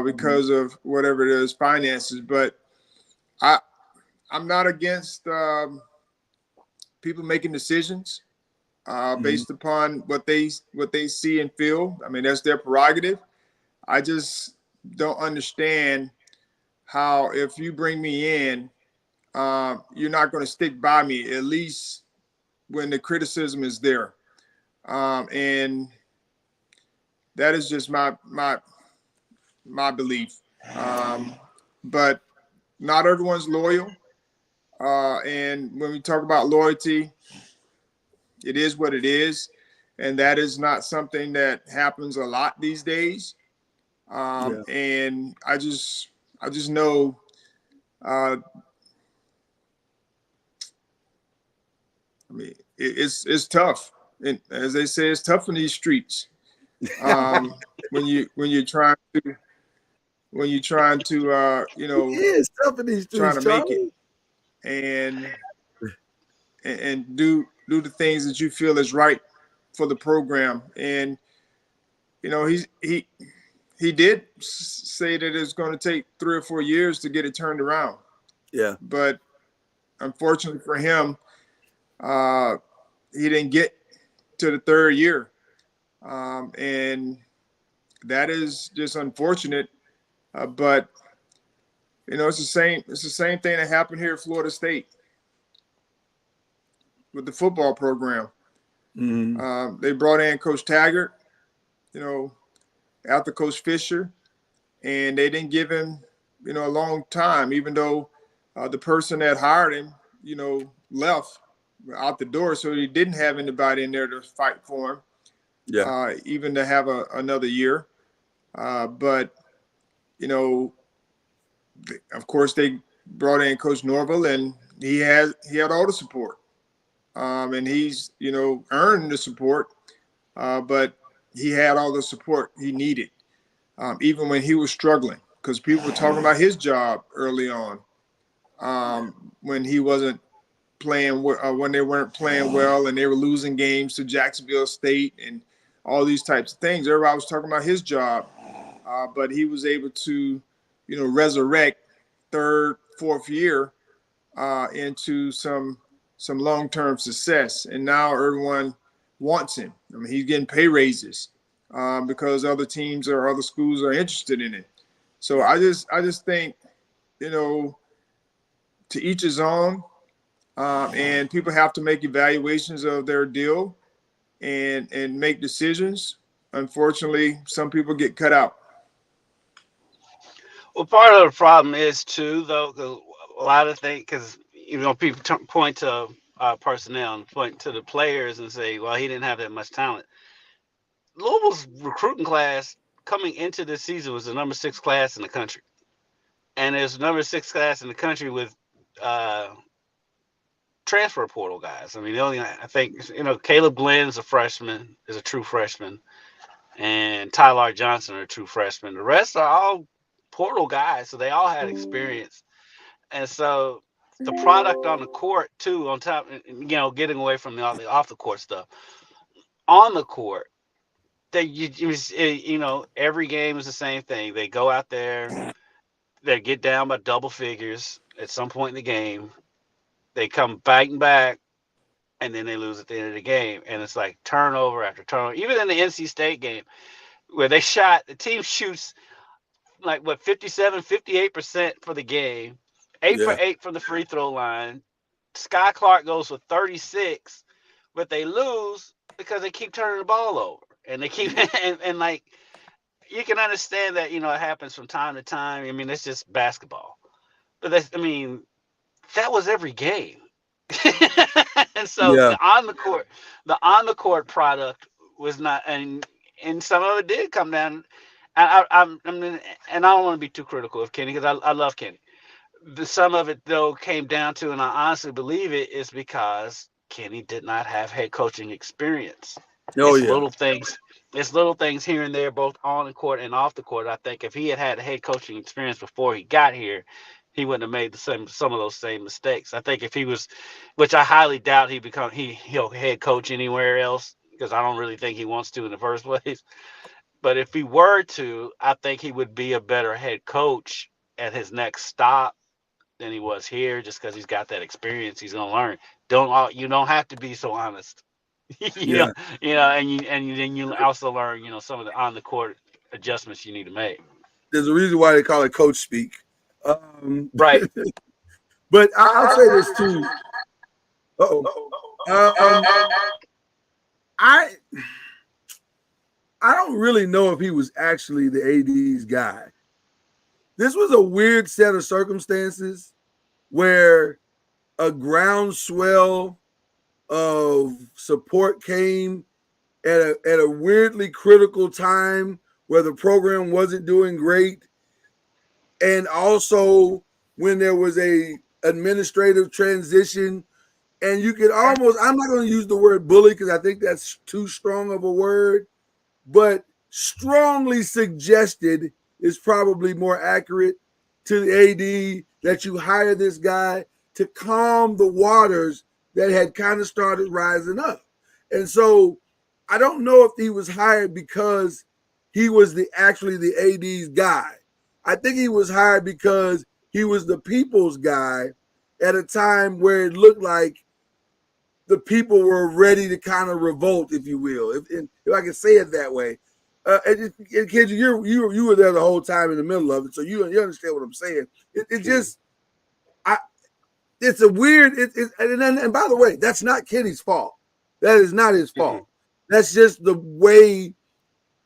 because of whatever it is, finances. But I'm not against people making decisions based upon what they see and feel. I mean, that's their prerogative. I just don't understand how, if you bring me in, you're not going to stick by me, at least when the criticism is there. And that is just my belief. But not everyone's loyal. And when we talk about loyalty, it is what it is. And that is not something that happens a lot these days. And I just know, I mean, it's tough. And as they say, it's tough in these streets. When you're trying to it's tough in these trying streets, to make Charlie. it and do the things that you feel is right for the program. And he did say that it's going to take 3 or 4 years to get it turned around. Yeah. But unfortunately for him, he didn't get to the 3rd year. And that is just unfortunate. But it's the same thing that happened here at Florida State with the football program. They brought in Coach Taggart, after Coach Fisher, and they didn't give him, a long time, even though the person that hired him, left out the door. So he didn't have anybody in there to fight for him. Yeah. Even to have another year. But, of course, they brought in Coach Norville, and he had all the support. And he's, earned the support. But he had all the support he needed, even when he was struggling, because people were talking about his job early on, when he wasn't playing, when they weren't playing well and they were losing games to Jacksonville State and all these types of things. Everybody was talking about his job, but he was able to, resurrect 3rd, 4th year into some long-term success. And now everyone wants him. I mean, he's getting pay raises because other teams or other schools are interested in it. So I just think, to each his own, and people have to make evaluations of their deal and make decisions. Unfortunately, some people get cut out. Well, part of the problem is too, though, 'cause a lot of things, because people point to personnel and point to the players and say, well, he didn't have that much talent. Louisville's recruiting class coming into this season was the number 6 class in the country, and it's the number 6 class in the country with transfer portal guys. I mean, I think Caleb Glenn is a true freshman, and Tyler Johnson are a true freshman. The rest are all portal guys, so they all had experience. And so the product on the court too, on top, getting away from the off the court stuff, on the court, every game is the same thing. They go out there, they get down by double figures at some point in the game. They come fighting back, and then they lose at the end of the game. And it's like turnover after turnover. Even in the NC State game, where the team shoots like 57, 58% for the game, 8 for 8 from the free throw line. Sky Clark goes for 36, but they lose because they keep turning the ball over. And they keep and like you can understand that, it happens from time to time. I mean, it's just basketball. But that was every game. And so the on the court product was not, and some of it did come down. And I don't want to be too critical of Kenny because I love Kenny. Some of it though came down to, and I honestly believe it is because Kenny did not have head coaching experience. Little things. It's little things here and there, both on the court and off the court. I think if he had head coaching experience before he got here, he wouldn't have made some of those same mistakes. I think if he was, which I highly doubt he'll head coach anywhere else, because I don't really think he wants to in the first place. But if he were to, I think he would be a better head coach at his next stop than he was here, just because he's got that experience. He's gonna learn. You don't have to be so honest. And then you also learn, some of the on the court adjustments you need to make. There's a reason why they call it coach speak. Right. But I'll say this too. I don't really know if he was actually the AD's guy. This was a weird set of circumstances where a groundswell of support came at a weirdly critical time where the program wasn't doing great, and also when there was a administrative transition, and you could almost, I'm not going to use the word bully because I think that's too strong of a word, but strongly suggested is probably more accurate to the AD that you hire this guy to calm the waters that had kind of started rising up. And so I don't know if he was hired because he was actually the AD's guy. I think he was hired because he was the people's guy at a time where it looked like the people were ready to kind of revolt, if you will, if I can say it that way. And kids, you were there the whole time in the middle of it, so you understand what I'm saying. It's a weird. And by the way, that's not Kenny's fault. That is not his fault. Mm-hmm. That's just the way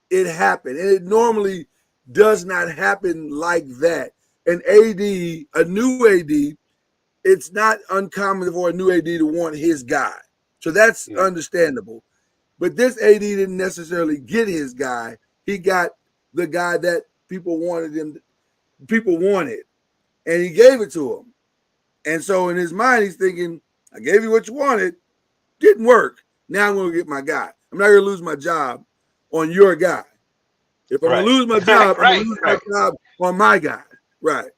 it happened, and it normally does not happen like that. An AD, a new AD, it's not uncommon for a new AD to want his guy, so that's understandable. But this AD didn't necessarily get his guy. He got the guy that people wanted, and he gave it to him. And so in his mind, he's thinking, I gave you what you wanted. Didn't work. Now I'm going to get my guy. I'm not going to lose my job on your guy. If I'm going to lose my job, I'm going to lose my job on my guy. Right.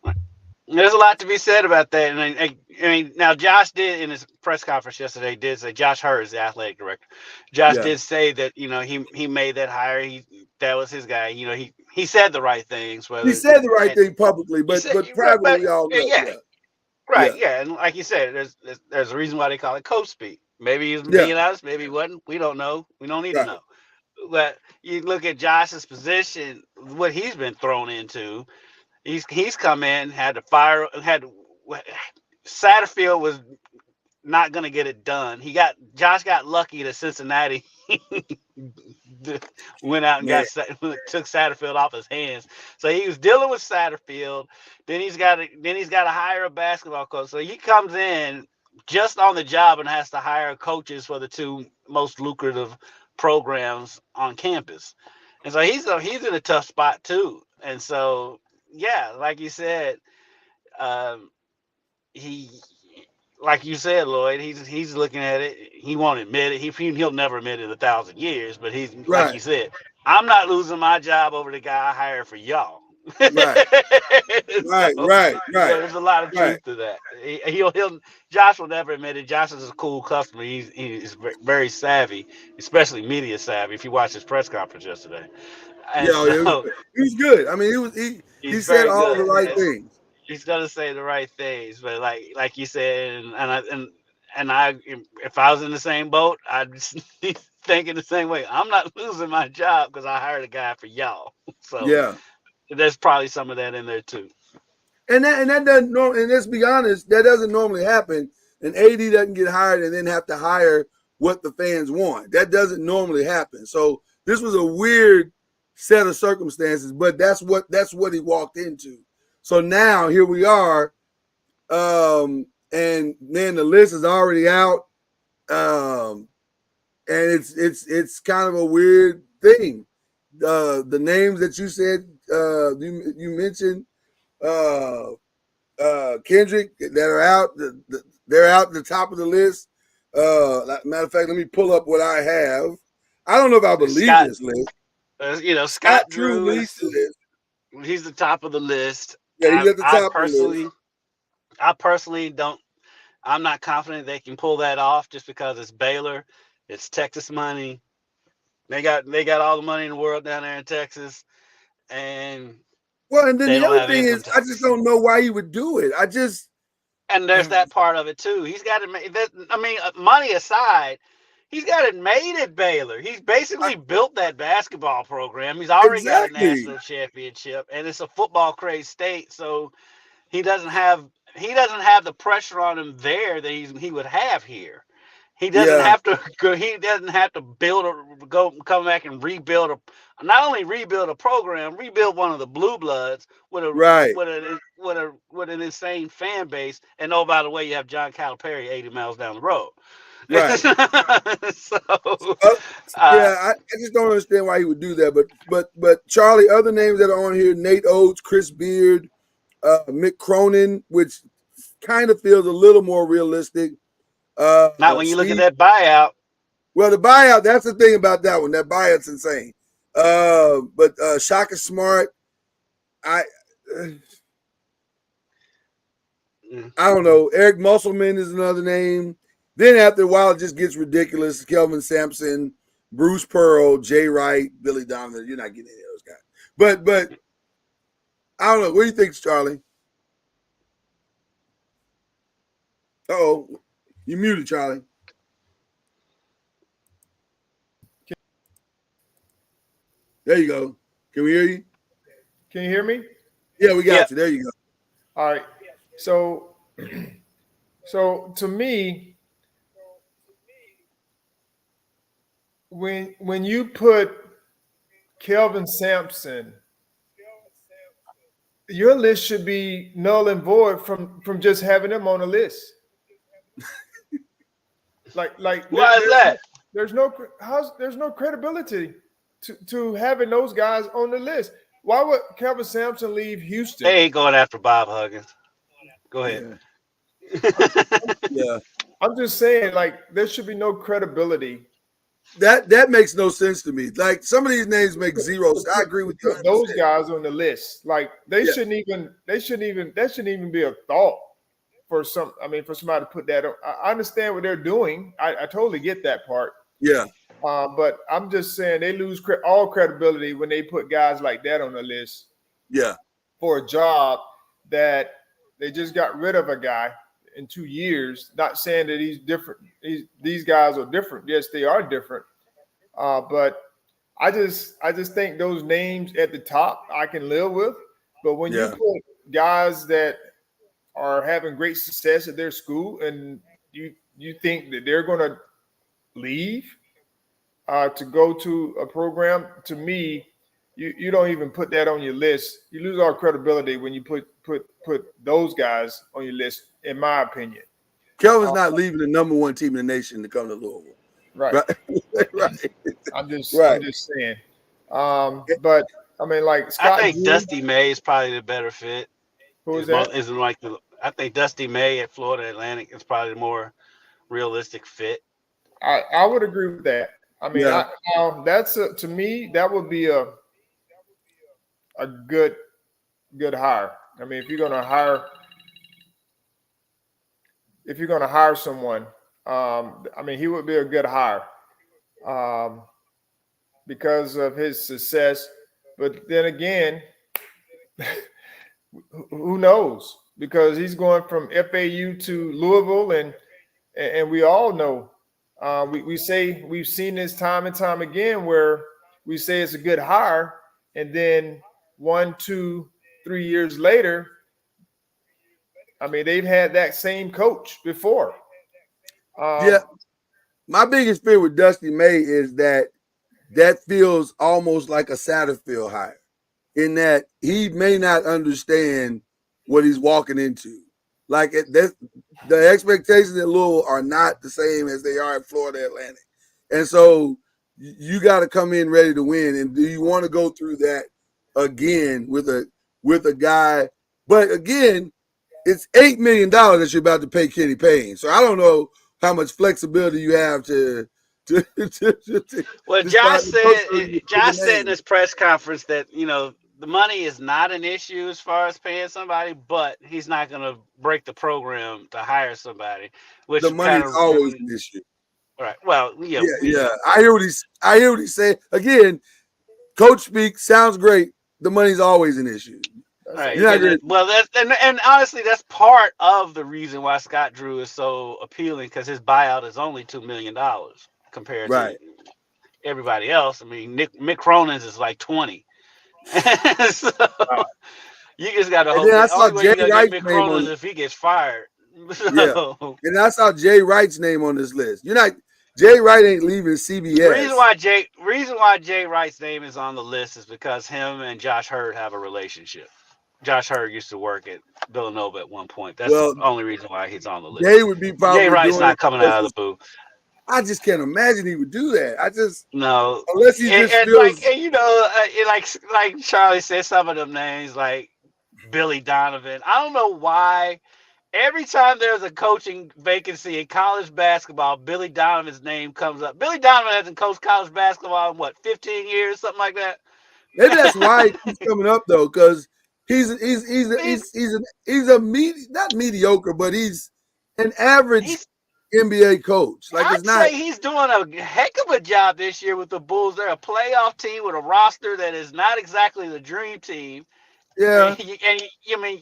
There's a lot to be said about that. And I mean, now Josh did in his press conference yesterday, did say, Josh Hurd is the athletic director. Josh did say that, he made that hire. That was his guy. He said the right things. He said the right thing publicly, but privately we all know. Right, and like you said, there's a reason why they call it coach speak. Maybe he was being honest, maybe he wasn't. We don't know. We don't need to know. But you look at Josh's position, what he's been thrown into. He's come in, Satterfield was not going to get it done. Josh got lucky that Cincinnati went out and took Satterfield off his hands. So he was dealing with Satterfield. Then he's got to hire a basketball coach. So he comes in just on the job and has to hire coaches for the two most lucrative programs on campus. And so he's in a tough spot too. And so like you said, like you said, Lloyd, he's looking at it. He won't admit it. He'll never admit it in 1,000 years. But he's like you said, I'm not losing my job over the guy I hired for y'all. Right. Right. So, Right. Right. there's a lot of Right. truth to that. He'll Josh will never admit it. Josh is a cool customer. He's very savvy, especially media savvy. If you watch his press conference yesterday, and Yeah, so he was good. I mean, he he's said very all the good. right things. He's gonna say the right things, but like you said, and I, if I was in the same boat, I'd be thinking the same way. I'm not losing my job because I hired a guy for y'all. So Yeah. there's probably some of that in there too. And that doesn't and let's be honest, that doesn't normally happen. An AD doesn't get hired and then have to hire what the fans want. That doesn't normally happen. So this was a weird set of circumstances, but that's what he walked into. So now here we are, and then the list is already out, and it's kind of a weird thing. The names that you said, you mentioned. Kendrick that are out. They're out at the top of the list. Matter of fact, let me pull up what I have. I don't know if I believe Scott, this list. Scott Drew Drew leads is the list. he's the top of the list. Yeah, he's at the top of the list. I personally don't. I'm not confident they can pull that off just because it's Baylor, it's Texas money. They got all the money in the world down there in Texas, and Well, and then they the don't other have thing income is, I just tax. don't know why he would do it. And there's that part of it too. He's got to make that. I mean, money aside, he's got it made at Baylor. He's basically built that basketball program. He's already got a exactly. national championship, and it's a football crazed state. So he doesn't have the pressure on him there that he would have here. He doesn't Yeah, have to go. He doesn't have to come back and rebuild not only rebuild a program, rebuild one of the blue bloods right, with an insane fan base. And oh, by the way, you have John Calipari 80 miles down the road. right. So, Uh, uh, yeah, I just don't understand why he would do that. But Charlie, other names that are on here: Nate Oates, Chris Beard, Mick Cronin, which kind of feels a little more realistic. not when you look at Steve, that buyout. well, the buyout, that's the thing about that one. That buyout's insane. But Shaka Smart, I don't know. Eric Musselman is another name. Then after a while, it just gets ridiculous. Kelvin Sampson, Bruce Pearl, Jay Wright, Billy Donovan. You're not getting any of those guys. But I don't know. What do you think, Charlie? Uh-oh. You muted, Charlie. There you go. Can we hear you? Can you hear me? Yeah, we got Yeah. you. There you go. All right. So to me, when you put Kelvin Sampson, your list should be null and void from just having him on the list. Why is that? There's no credibility to having those guys on the list. Why would Kelvin Sampson leave Houston? They ain't going after Bob Huggins. Go ahead. Yeah. I'm just saying, like, there should be no credibility. That makes no sense to me. Like, some of these names make zero sense. I agree with you. Put those guys on the list. Like, that shouldn't even be a thought for somebody to put that on. I understand what they're doing. I totally get that part. Yeah. But I'm just saying they lose all credibility when they put guys like that on the list. Yeah. For a job that they just got rid of a guy in 2 years. Not saying that he's different. These guys are different. Yes, they are different. But I just think those names at the top I can live with. But when you put guys that are having great success at their school and you think that they're going to leave to go to a program, to me, you don't even put that on your list. You lose all credibility when you put those guys on your list, in my opinion. Kelvin's not leaving the number one team in the nation to come to Louisville. Right. Right. I'm just saying. But I mean, like Scott, I think Dusty May is probably the better fit. Who is that? I think Dusty May at Florida Atlantic is probably the more realistic fit. I would agree with that. I mean, that's to me that would be a good good hire. I mean, if you're gonna hire someone, I mean, he would be a good hire because of his success. But then again, who knows? Because he's going from FAU to Louisville, and we all know we say we've seen this time and time again where we say it's a good hire, and then 1, 2, 3 years later, I mean, they've had that same coach before. Yeah. My biggest fear with Dusty May is that feels almost like a Satterfield hire, in that he may not understand what he's walking into. Like the expectations in Louisville are not the same as they are at Florida Atlantic. And so you got to come in ready to win. And do you want to go through that again with a guy? But again, it's $8 million that you're about to pay Kenny Payne. So I don't know how much flexibility you have to well, Josh said in his press conference that, you know, the money is not an issue as far as paying somebody, but he's not going to break the program to hire somebody. Which the money is always an issue. Right. Well, yeah. I hear what he's saying. Again, coach speak sounds great. The money's always an issue. Right. Well, and honestly, that's part of the reason why Scott Drew is so appealing, because his buyout is only $2 million compared to everybody else. I mean, Mick Cronin's is like 20. So you just got to hope. I saw Jay Wright's Mick Cronin's if he gets fired. So. Yeah, and I saw Jay Wright's name on this list. Jay Wright ain't leaving CBS. The reason why Jay Wright's name is on the list is because him and Josh Hurd have a relationship. Josh Hurd used to work at Villanova at one point. That's the only reason why he's on the list. Jay would be probably Jay Wright's not coming out of the booth. I just can't imagine he would do that. No. Unless he just feels like Charlie said, some of them names like Billy Donovan. I don't know why. Every time there's a coaching vacancy in college basketball, Billy Donovan's name comes up. Billy Donovan hasn't coached college basketball in 15 years, something like that. Maybe that's why he's coming up though, because he's not mediocre, but he's an average NBA coach. I'd say he's doing a heck of a job this year with the Bulls. They're a playoff team with a roster that is not exactly the dream team. Yeah, and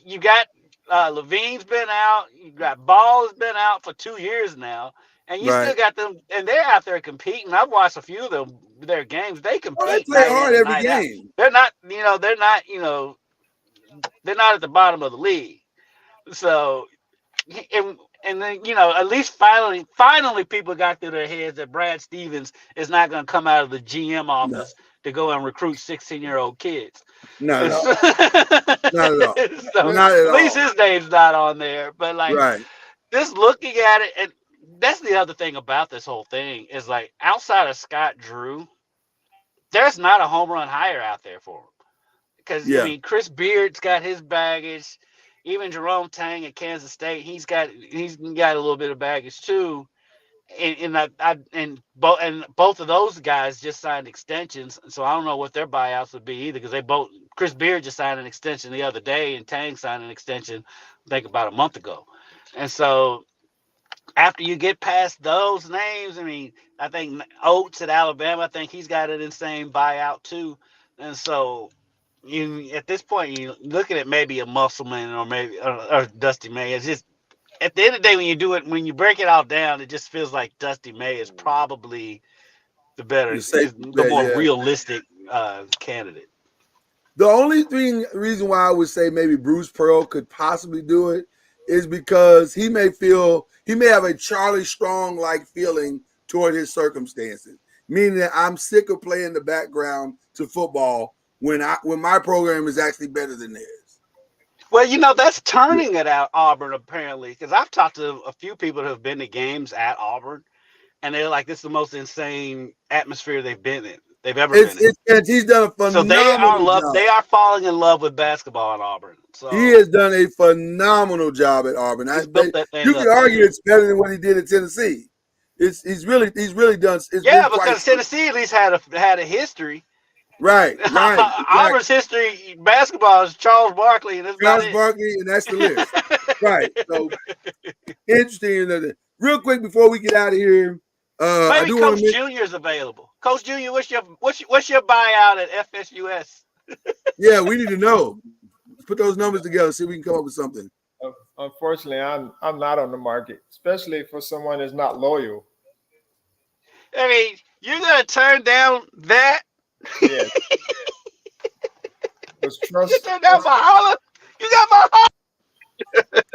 you got. Levine's been out. You got Ball has been out for 2 years now, and you still got them, and they're out there competing. I've watched a few of their games. They compete. They play hard every game. They're not at the bottom of the league. So, and then at least finally people got through their heads that Brad Stevens is not going to come out of the GM office to go and recruit 16-year-old kids. Not at all. Not at all. So not at at least his name's not on there. But just looking at it, and that's the other thing about this whole thing is outside of Scott Drew, there's not a home run hire out there for him. Because Chris Beard's got his baggage. Even Jerome Tang at Kansas State, he's got a little bit of baggage too. And both of those guys just signed extensions, so I don't know what their buyouts would be either, because Chris Beard just signed an extension the other day, and Tang signed an extension, I think, about a month ago. And so after you get past those names, I mean, I think Oates at Alabama, I think he's got an insane buyout too. And so at this point, you looking at maybe a Musselman or maybe or Dusty May. It's just, at the end of the day, when you break it all down, it just feels like Dusty May is probably the more realistic candidate. The only reason why I would say maybe Bruce Pearl could possibly do it is because he may have a Charlie Strong-like feeling toward his circumstances, meaning that I'm sick of playing the background to football when my program is actually better than theirs. Well, that's turning it at Auburn, apparently, because I've talked to a few people who have been to games at Auburn, and they're like, this is the most insane atmosphere they've been in. They've ever been in. And he's done a phenomenal job. They are falling in love with basketball at Auburn. So he has done a phenomenal job at Auburn. You could argue it's better than what he did at Tennessee. He's really done. Because Tennessee at least had a history. Right. Exactly. Auburn's history basketball is Charles Barkley, and that's about Charles it. Barkley, and that's the list. Right. So interesting. Real quick before we get out of here, I Maybe do want Coach to Junior is available. Coach Junior, what's your buyout at FSUS? yeah, we need to know. Put those numbers together, see if we can come up with something. Unfortunately, I'm not on the market, especially for someone that's not loyal. I mean, you're gonna turn down that? Yeah. Because You trust, turned down Valhalla? You got Valhalla?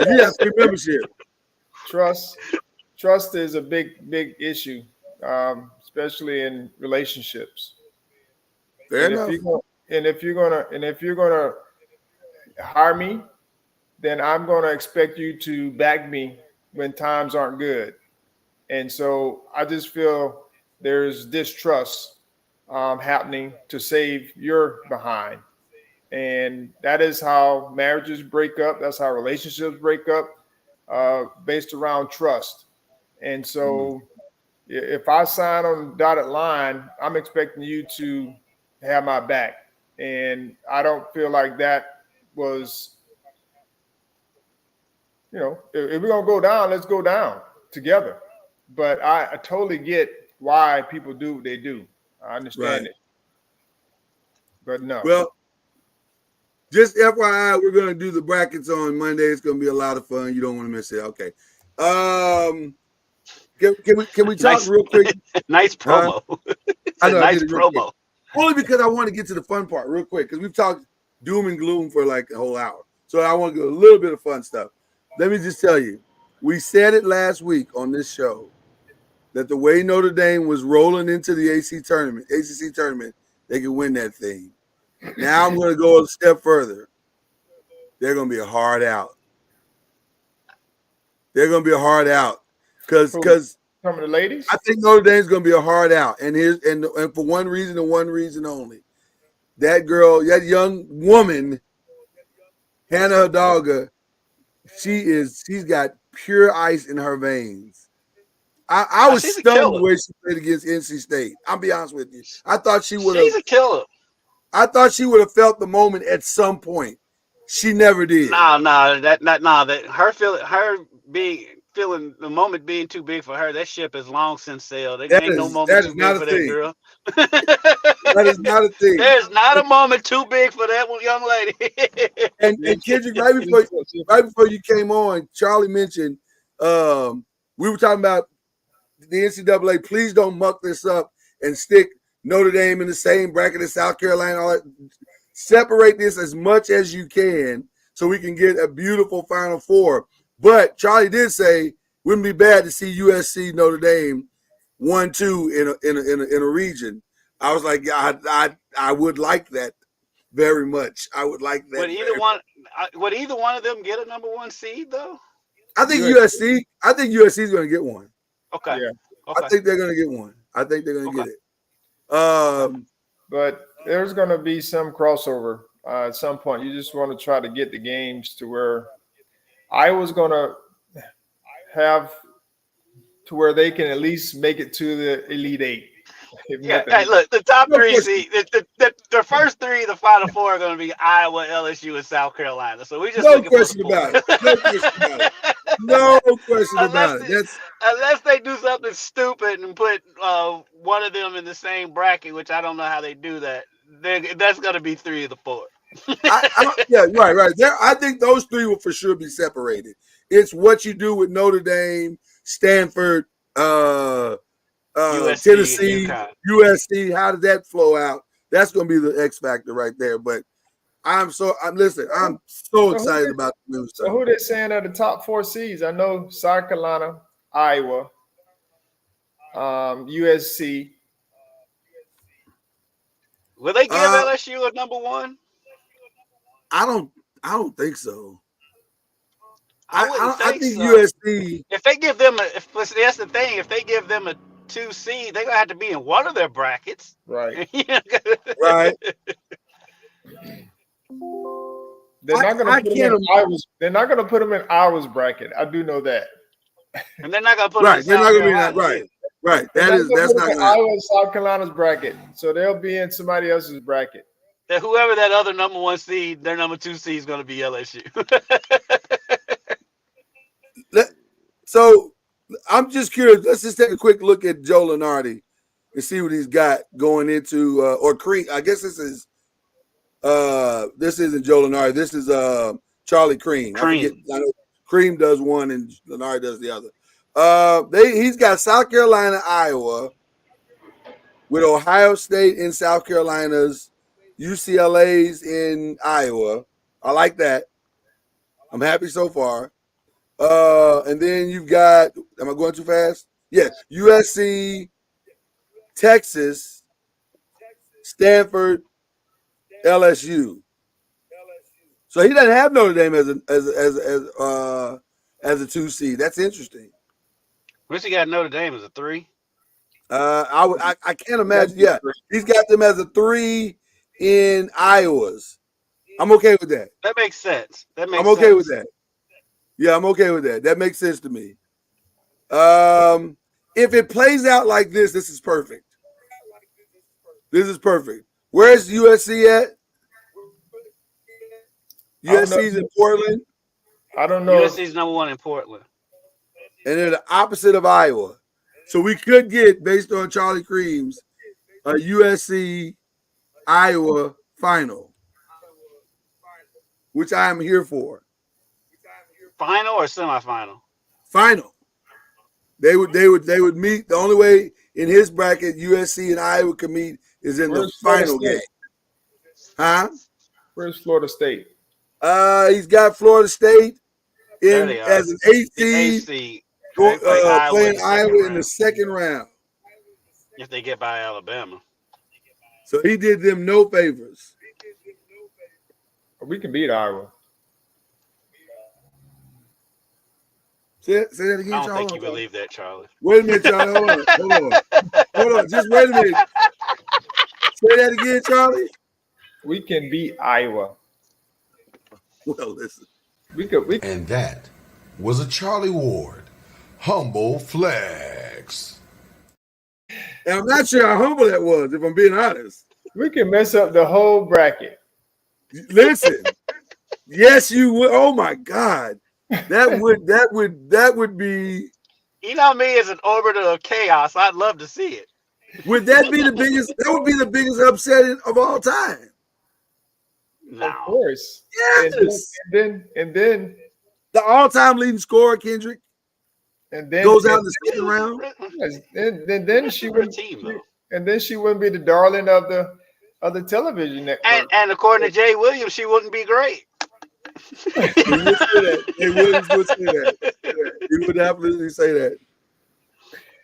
You have free membership. trust is a big issue, especially in relationships. Fair enough. If you're gonna hire me, then I'm gonna expect you to back me when times aren't good. And so I just feel there's distrust happening to save your behind. And that is how marriages break up. That's how relationships break up, based around trust. And so if I sign on the dotted line, I'm expecting you to have my back. And I don't feel like that was, if we're going to go down, let's go down together. But I totally get why people do what they do. I understand it. But no. Well, just FYI, we're going to do the brackets on Monday. It's going to be a lot of fun. You don't want to miss it. Okay. Can we talk real quick? Nice promo. I know, nice promo. Only because I want to get to the fun part real quick because we've talked doom and gloom for like a whole hour. So I want to do a little bit of fun stuff. Let me just tell you, we said it last week on this show that the way Notre Dame was rolling into the ACC tournament, they could win that thing. Now I'm going to go a step further. They're going to be a hard out. They're going to be a hard out because some of the ladies. I think Notre Dame's going to be a hard out, and for one reason and one reason only. That girl, that young woman, Hannah Hidalgo, she's got pure ice in her veins. I was stunned the way she played against NC State. I'll be honest with you. I thought she would have. She's a killer. I thought she would have felt the moment at some point. She never did. That her feeling the moment being too big for her. That ship has long since sailed. There ain't no moment too big for that girl. That is not a thing. There's not a moment too big for that young lady. and Kendrick, right before you came on, Charlie mentioned we were talking about the NCAA. Please don't muck this up and stick Notre Dame in the same bracket as South Carolina. All that. Separate this as much as you can so we can get a beautiful Final Four. But Charlie did say wouldn't be bad to see USC Notre Dame 1-2 in a region. I was like, I would like that very much. I would like that. Would either one of them get a number one seed though? I think USC. I think USC is going to get one. Okay. Yeah. Okay. I think they're going to get one. I think they're going to get it. But there's going to be some crossover at some point. You just want to try to get the games to where Iowa's going to have to where they can at least make it to the Elite Eight. Yeah, hey, look, the top three seed, the first three, the Final Four are going to be Iowa, LSU, and South Carolina. So we just no question about it. No question about it. Unless they do something stupid and put one of them in the same bracket, which I don't know how they do that. That's going to be 3 of the 4. Yeah, right. I think those 3 will for sure be separated. It's what you do with Notre Dame, Stanford, USC, Tennessee, USC. How does that flow out? That's going to be the X factor right there. But I'm so excited about the news. So who they saying are the top 4 seeds? I know South Carolina, Iowa, USC. Will they give LSU a number 1? I don't think so. I think so. USC. If they give them that's the thing. If they give them a 2 seed, they're gonna have to be in one of their brackets. Right. Right. They're not going to put them in Iowa's. They're not going to put them in Iowa's bracket. I do know that. And they're not going to put them in South Carolina. Right. Right. That's That's not not going to gonna happen. Iowa and South Carolina's bracket, so they'll be in somebody else's bracket. That whoever that other number 1 seed, their number 2 seed is going to be LSU. So I'm just curious. Let's just take a quick look at Joe Lunardi and see what he's got going into or Cream. I guess this isn't Joe Lunardi. This is Charlie Cream. I forget. I know Cream does one and Lunardi does the other. He's got South Carolina, Iowa, with Ohio State in South Carolina's, UCLA's in Iowa. I like that. I'm happy so far. And then you've got, am I going too fast? Yeah, USC, Texas, Stanford, LSU. So he doesn't have Notre Dame as a 2 seed. That's interesting. What's he got Notre Dame as a 3? I can't imagine. Yeah, he's got them as a 3 in Iowa's. I'm okay with that. That makes sense. I'm okay with that. Yeah, I'm okay with that. That makes sense to me. If it plays out like this, this is perfect. This is perfect. Where's USC at? USC's in Portland. I don't know. USC's number 1 in Portland. And they're the opposite of Iowa. So we could get, based on Charlie Creams, a USC Iowa final, which I am here for. Final or semifinal? Final. They would meet. The only way in his bracket USC and Iowa could meet is in the final game. Huh? Where's Florida State? He's got Florida State in as an 8 seed. Playing Iowa in the second round. If they get by Alabama. So he did them no favors. We can beat Iowa. Say that again, I don't Charlie. think you believe that, Charlie. Wait a minute, Charlie. Hold on. Just wait a minute. Say that again, Charlie. We can beat Iowa. Well, listen. And that was a Charlie Ward humble flex. And I'm not sure how humble that was, if I'm being honest. We can mess up the whole bracket. Listen. Yes, you would. Oh my God. That would be. You know me as an orbiter of chaos. I'd love to see it. Would that be the biggest? That would be the biggest upset of all time. No. Of course. Yes. And then the all-time leading scorer, Kendrick, and then goes out in the second round. And then she would she wouldn't be the darling of the television network. And according to Jay Williams, she wouldn't be great. He would say that. He would absolutely say that.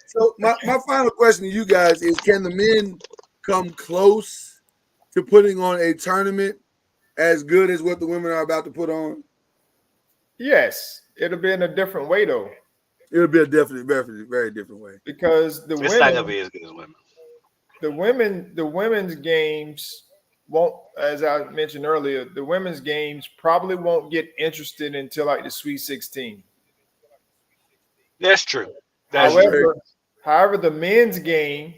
So my final question to you guys is: can the men come close to putting on a tournament as good as what the women are about to put on? Yes, it'll be in a different way though. It'll be a very different way. Because it's not gonna be as good as women. The women's games won't, as I mentioned earlier, the women's games probably won't get interested until like the Sweet 16. That's true. However, the men's game,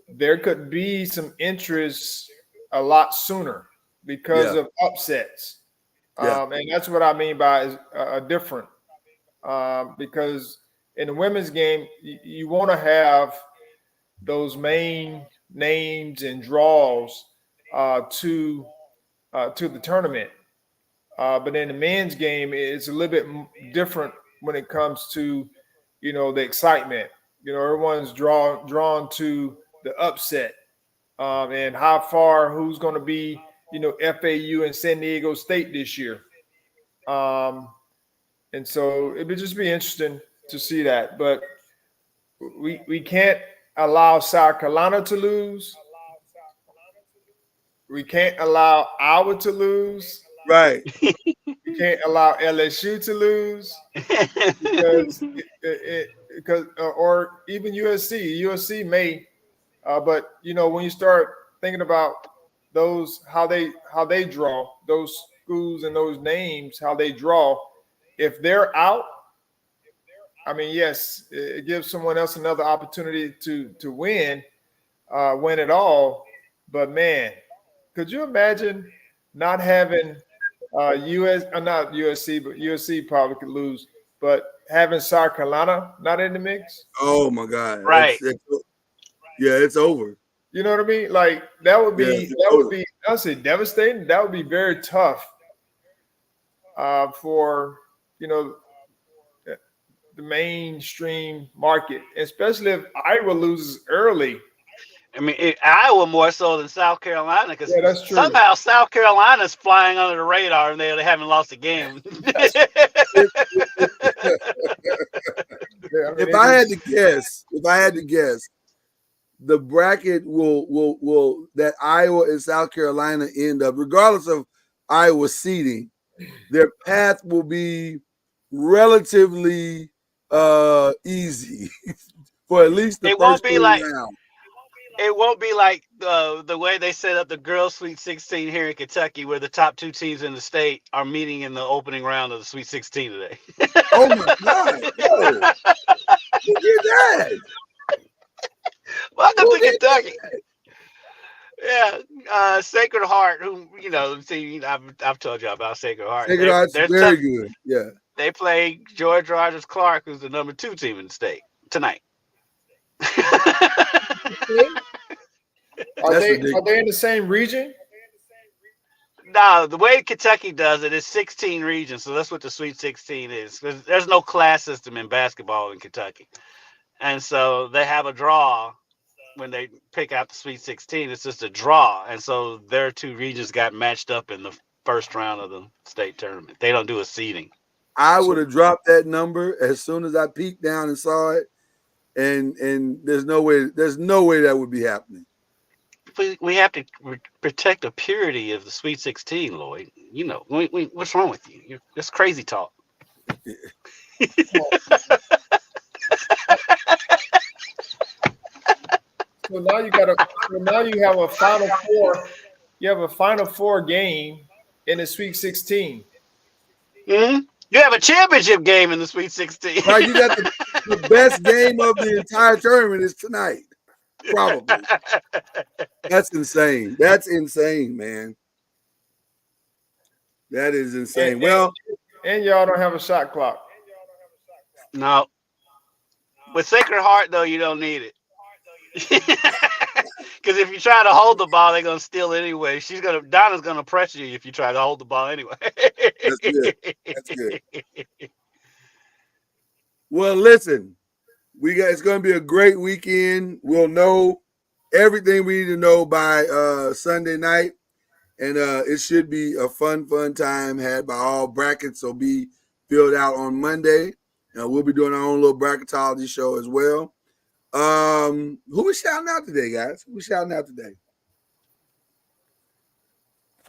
there could be some interest a lot sooner because of upsets. And that's what I mean by different. Because in the women's game, you want to have those main names and draws to the tournament. But in the men's game, it's a little bit different when it comes to, the excitement. Everyone's drawn to the upset and how far, who's going to be, FAU and San Diego State this year. And so it would just be interesting to see that. But we can't allow South Carolina to lose. We can't allow Iowa to lose. Right. We can't allow LSU to lose because or even USC. USC may, but when you start thinking about those how they draw those schools and those names, how they draw, if they're out, I mean, yes, it gives someone else another opportunity to win it all. But man, could you imagine not having not USC, but USC probably could lose, but having South Carolina not in the mix? Oh my God! Right. It's over. You know what I mean? Like that would be over. I would say devastating. That would be very tough for the mainstream market, especially if Iowa loses early. I mean, Iowa more so than South Carolina, because that's true. somehow South Carolina's flying under the radar and they haven't lost a game. If I had to guess, the bracket will that Iowa and South Carolina end up, regardless of Iowa seeding, their path will be relatively easy for at least the first three rounds. It won't be like the way they set up the girls' Sweet 16 here in Kentucky, where the top two teams in the state are meeting in the opening round of the Sweet 16 today. Oh my God! Yo, look at that! Welcome to Kentucky. Yeah, Sacred Heart, who see, I've told you about Sacred Heart. Sacred Heart's very good. Yeah, they play George Rogers Clark, who's the number 2 team in the state tonight. Are they in the same region? No, the way Kentucky does it is 16 regions, so that's what the Sweet 16 is. There's no class system in basketball in Kentucky, and so they have a draw when they pick out the Sweet 16. It's just a draw, and so their 2 regions got matched up in the first round of the state tournament. They don't do a seeding. I would have dropped that number as soon as I peeked down and saw it. And there's no way that would be happening. We have to protect the purity of the Sweet 16, Lloyd. What's wrong with you? That's crazy talk. So now you have a Final Four. You have a Final Four game in the Sweet 16. Mm-hmm. You have a championship game in the Sweet 16. Right, you got the best game of the entire tournament is tonight. Probably. That's insane. That's insane, man. That is insane. And y'all don't have a shot clock. No. With Sacred Heart, though, you don't need it. Because if you try to hold the ball, they're gonna steal it anyway. Donna's gonna pressure you if you try to hold the ball anyway. That's good. That's good. Well, listen, it's gonna be a great weekend. We'll know everything we need to know by Sunday night, and it should be a fun time had by all brackets. So be filled out on Monday. We'll be doing our own little bracketology show as well. Who we shouting out today, guys? Who we shouting out today?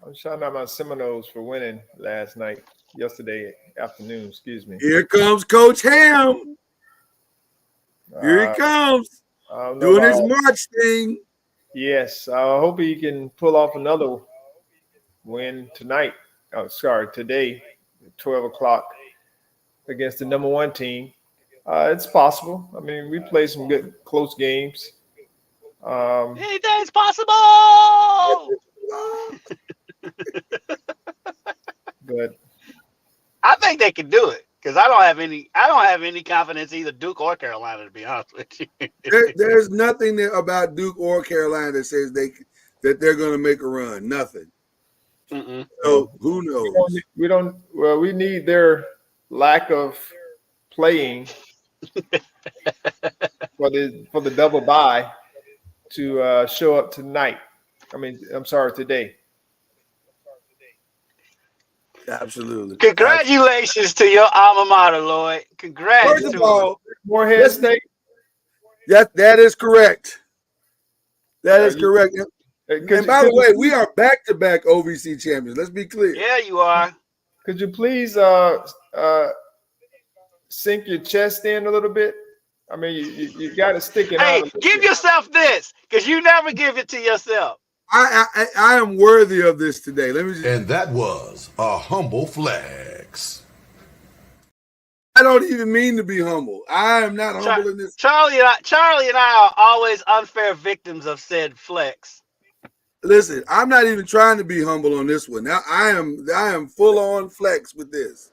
I'm shouting out my Seminoles for winning yesterday afternoon, excuse me. Here comes Coach Ham. Here he comes. Doing his March thing. Yes, I hope he can pull off another win tonight. Today, 12 o'clock against the number 1 team. It's possible. I mean, we played some good close games. Anything's possible. But I think they can do it, because I don't have any confidence either Duke or Carolina, to be honest with you. There's nothing about Duke or Carolina that says that they're going to make a run. Nothing. Mm-mm. So who knows? We need their lack of playing for the double bye to show up tonight. Today. Absolutely. Congratulations to your alma mater, Lloyd. Congrats. First of all, Morehead State. That is correct. That is correct. And by the way, we are back-to-back OVC champions. Let's be clear. Yeah, you are. Could you please sink your chest in a little bit? I mean, you got to stick it out. Hey, give yourself this, because you never give it to yourself. I am worthy of this today. And that was a humble flex. I don't even mean to be humble. I am not humble in this. Charlie and I are always unfair victims of said flex. Listen, I'm not even trying to be humble on this one. Now I am full on flex with this.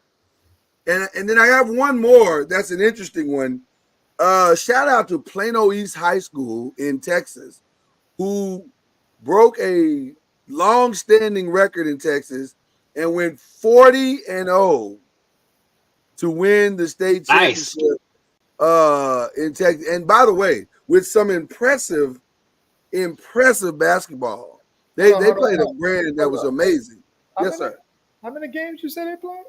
And then I have one more that's an interesting one. Shout out to Plano East High School in Texas, who broke a long-standing record in Texas and went 40-0 to win the state championship in Texas. And by the way, with some impressive basketball. They played a brand that was amazing. Yes, sir. How many games you said they played?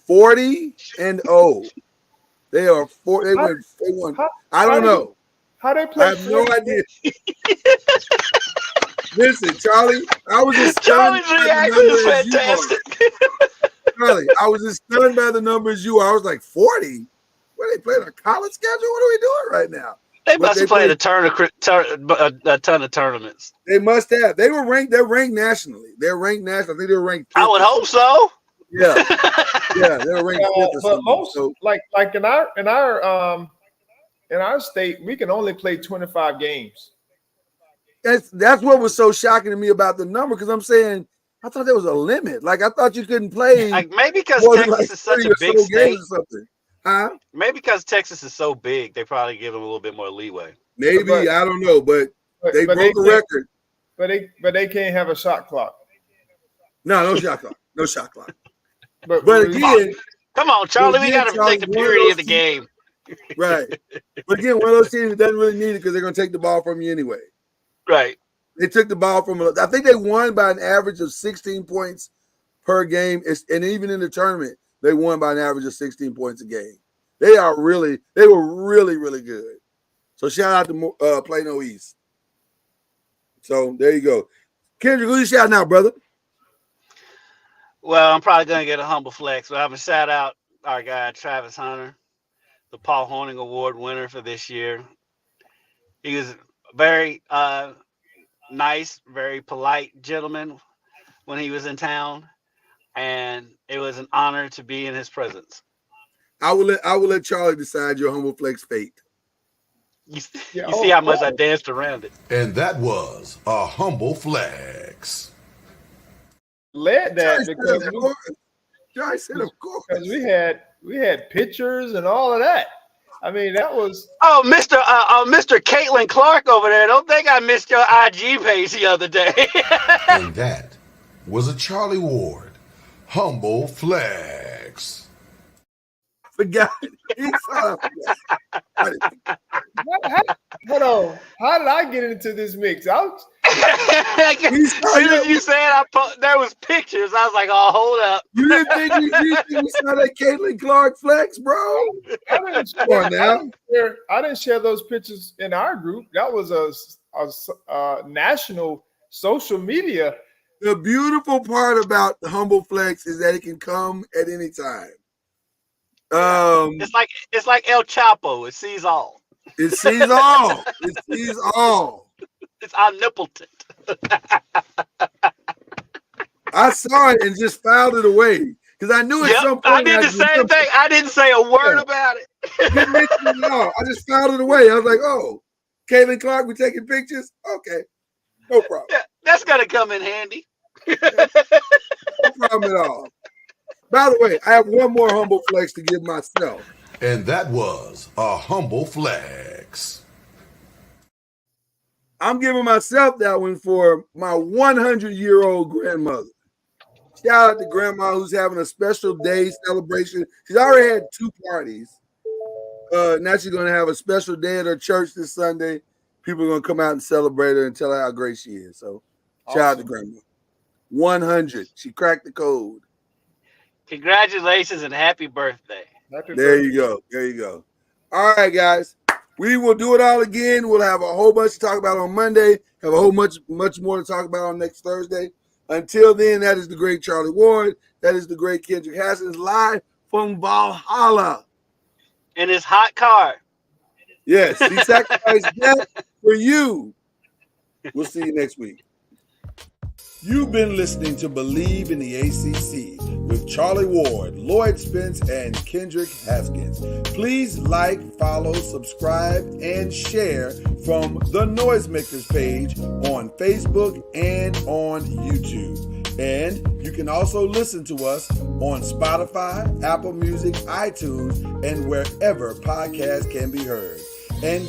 40-0. They are four. They won. I don't know. How they play? I have no idea. Listen, Charlie, I was just stunned. Charlie's reaction is fantastic. Charlie, I was as stunned by the numbers you are. I was like, 40? What, they playing a college schedule? What are we doing right now? They must have played a ton of tournaments. They must have. They were ranked. They're ranked nationally. They're ranked nationally. I think they were ranked. I would hope so. Yeah, yeah, they were ranked. But most, like in our state, we can only play 25 games. That's what was so shocking to me about the number, because I'm saying I thought there was a limit. Like I thought you couldn't play. Like maybe because Texas is such a big state. Or something. Huh? Maybe because Texas is so big, they probably give them a little bit more leeway. Maybe, I don't know, but they broke a record. But they can't have a shot clock. No shot clock. No shot clock. But again, come on, Charlie, we got to protect the purity of the game. Right. But again, one of those teams that doesn't really need it because they're going to take the ball from you anyway. Right. They took the ball from. I think they won by an average of 16 points per game, and even in the tournament, they won by an average of 16 points a game. They were really, really good. So shout out to Plano East. So there you go. Kendrick, who you shouting out, brother? Well, I'm probably going to get a humble flex, but I'm going to shout out our guy, Travis Hunter, the Paul Horning Award winner for this year. He was very nice, very polite gentleman when he was in town, and it was an honor to be in his presence. I will let Charlie decide your humble flex fate. You see how much I danced around it. And that was a humble flex. Led that because we had pictures and all of that. I mean, that was Mr. Caitlin Clark over there. Don't think I missed your IG page the other day. And that was a Charlie Ward humble flex. Forgot. Hold on. How did I get into this mix? As soon as you said there was pictures, I was like, "Oh, hold up." You didn't think we saw that Caitlin Clark flex, bro? I didn't share those pictures in our group. That was a national social media. The beautiful part about the humble flex is that it can come at any time. It's like El Chapo. It sees all. It sees all. It sees all. It's omnipotent. I saw it and just filed it away because I knew at some point. I did the same thing. I didn't say a word about it. I just filed it away. I was like, "Oh, Caitlin Clark, we taking pictures? Okay, no problem. Yeah, that's gonna come in handy. No problem at all." By the way, I have one more humble flex to give myself. And that was a humble flex. I'm giving myself that one for my 100-year-old grandmother. Shout out to Grandma who's having a special day celebration. She's already had 2 parties. Now she's going to have a special day at her church this Sunday. People are going to come out and celebrate her and tell her how great she is. So shout out to Grandma. 100. She cracked the code. Congratulations and happy birthday. There you go. There you go. All right, guys. We will do it all again. We'll have a whole bunch to talk about on Monday. Have a whole much more to talk about on next Thursday. Until then, that is the great Charlie Ward. That is the great Kendrick Haskins live from Valhalla. In his hot car. Yes, he sacrificed death for you. We'll see you next week. You've been listening to Believe in the ACC with Charlie Ward, Lloyd Spence, and Kendrick Haskins. Please like, follow, subscribe, and share from the Noisemakers page on Facebook and on YouTube. And you can also listen to us on Spotify, Apple Music, iTunes, and wherever podcasts can be heard. And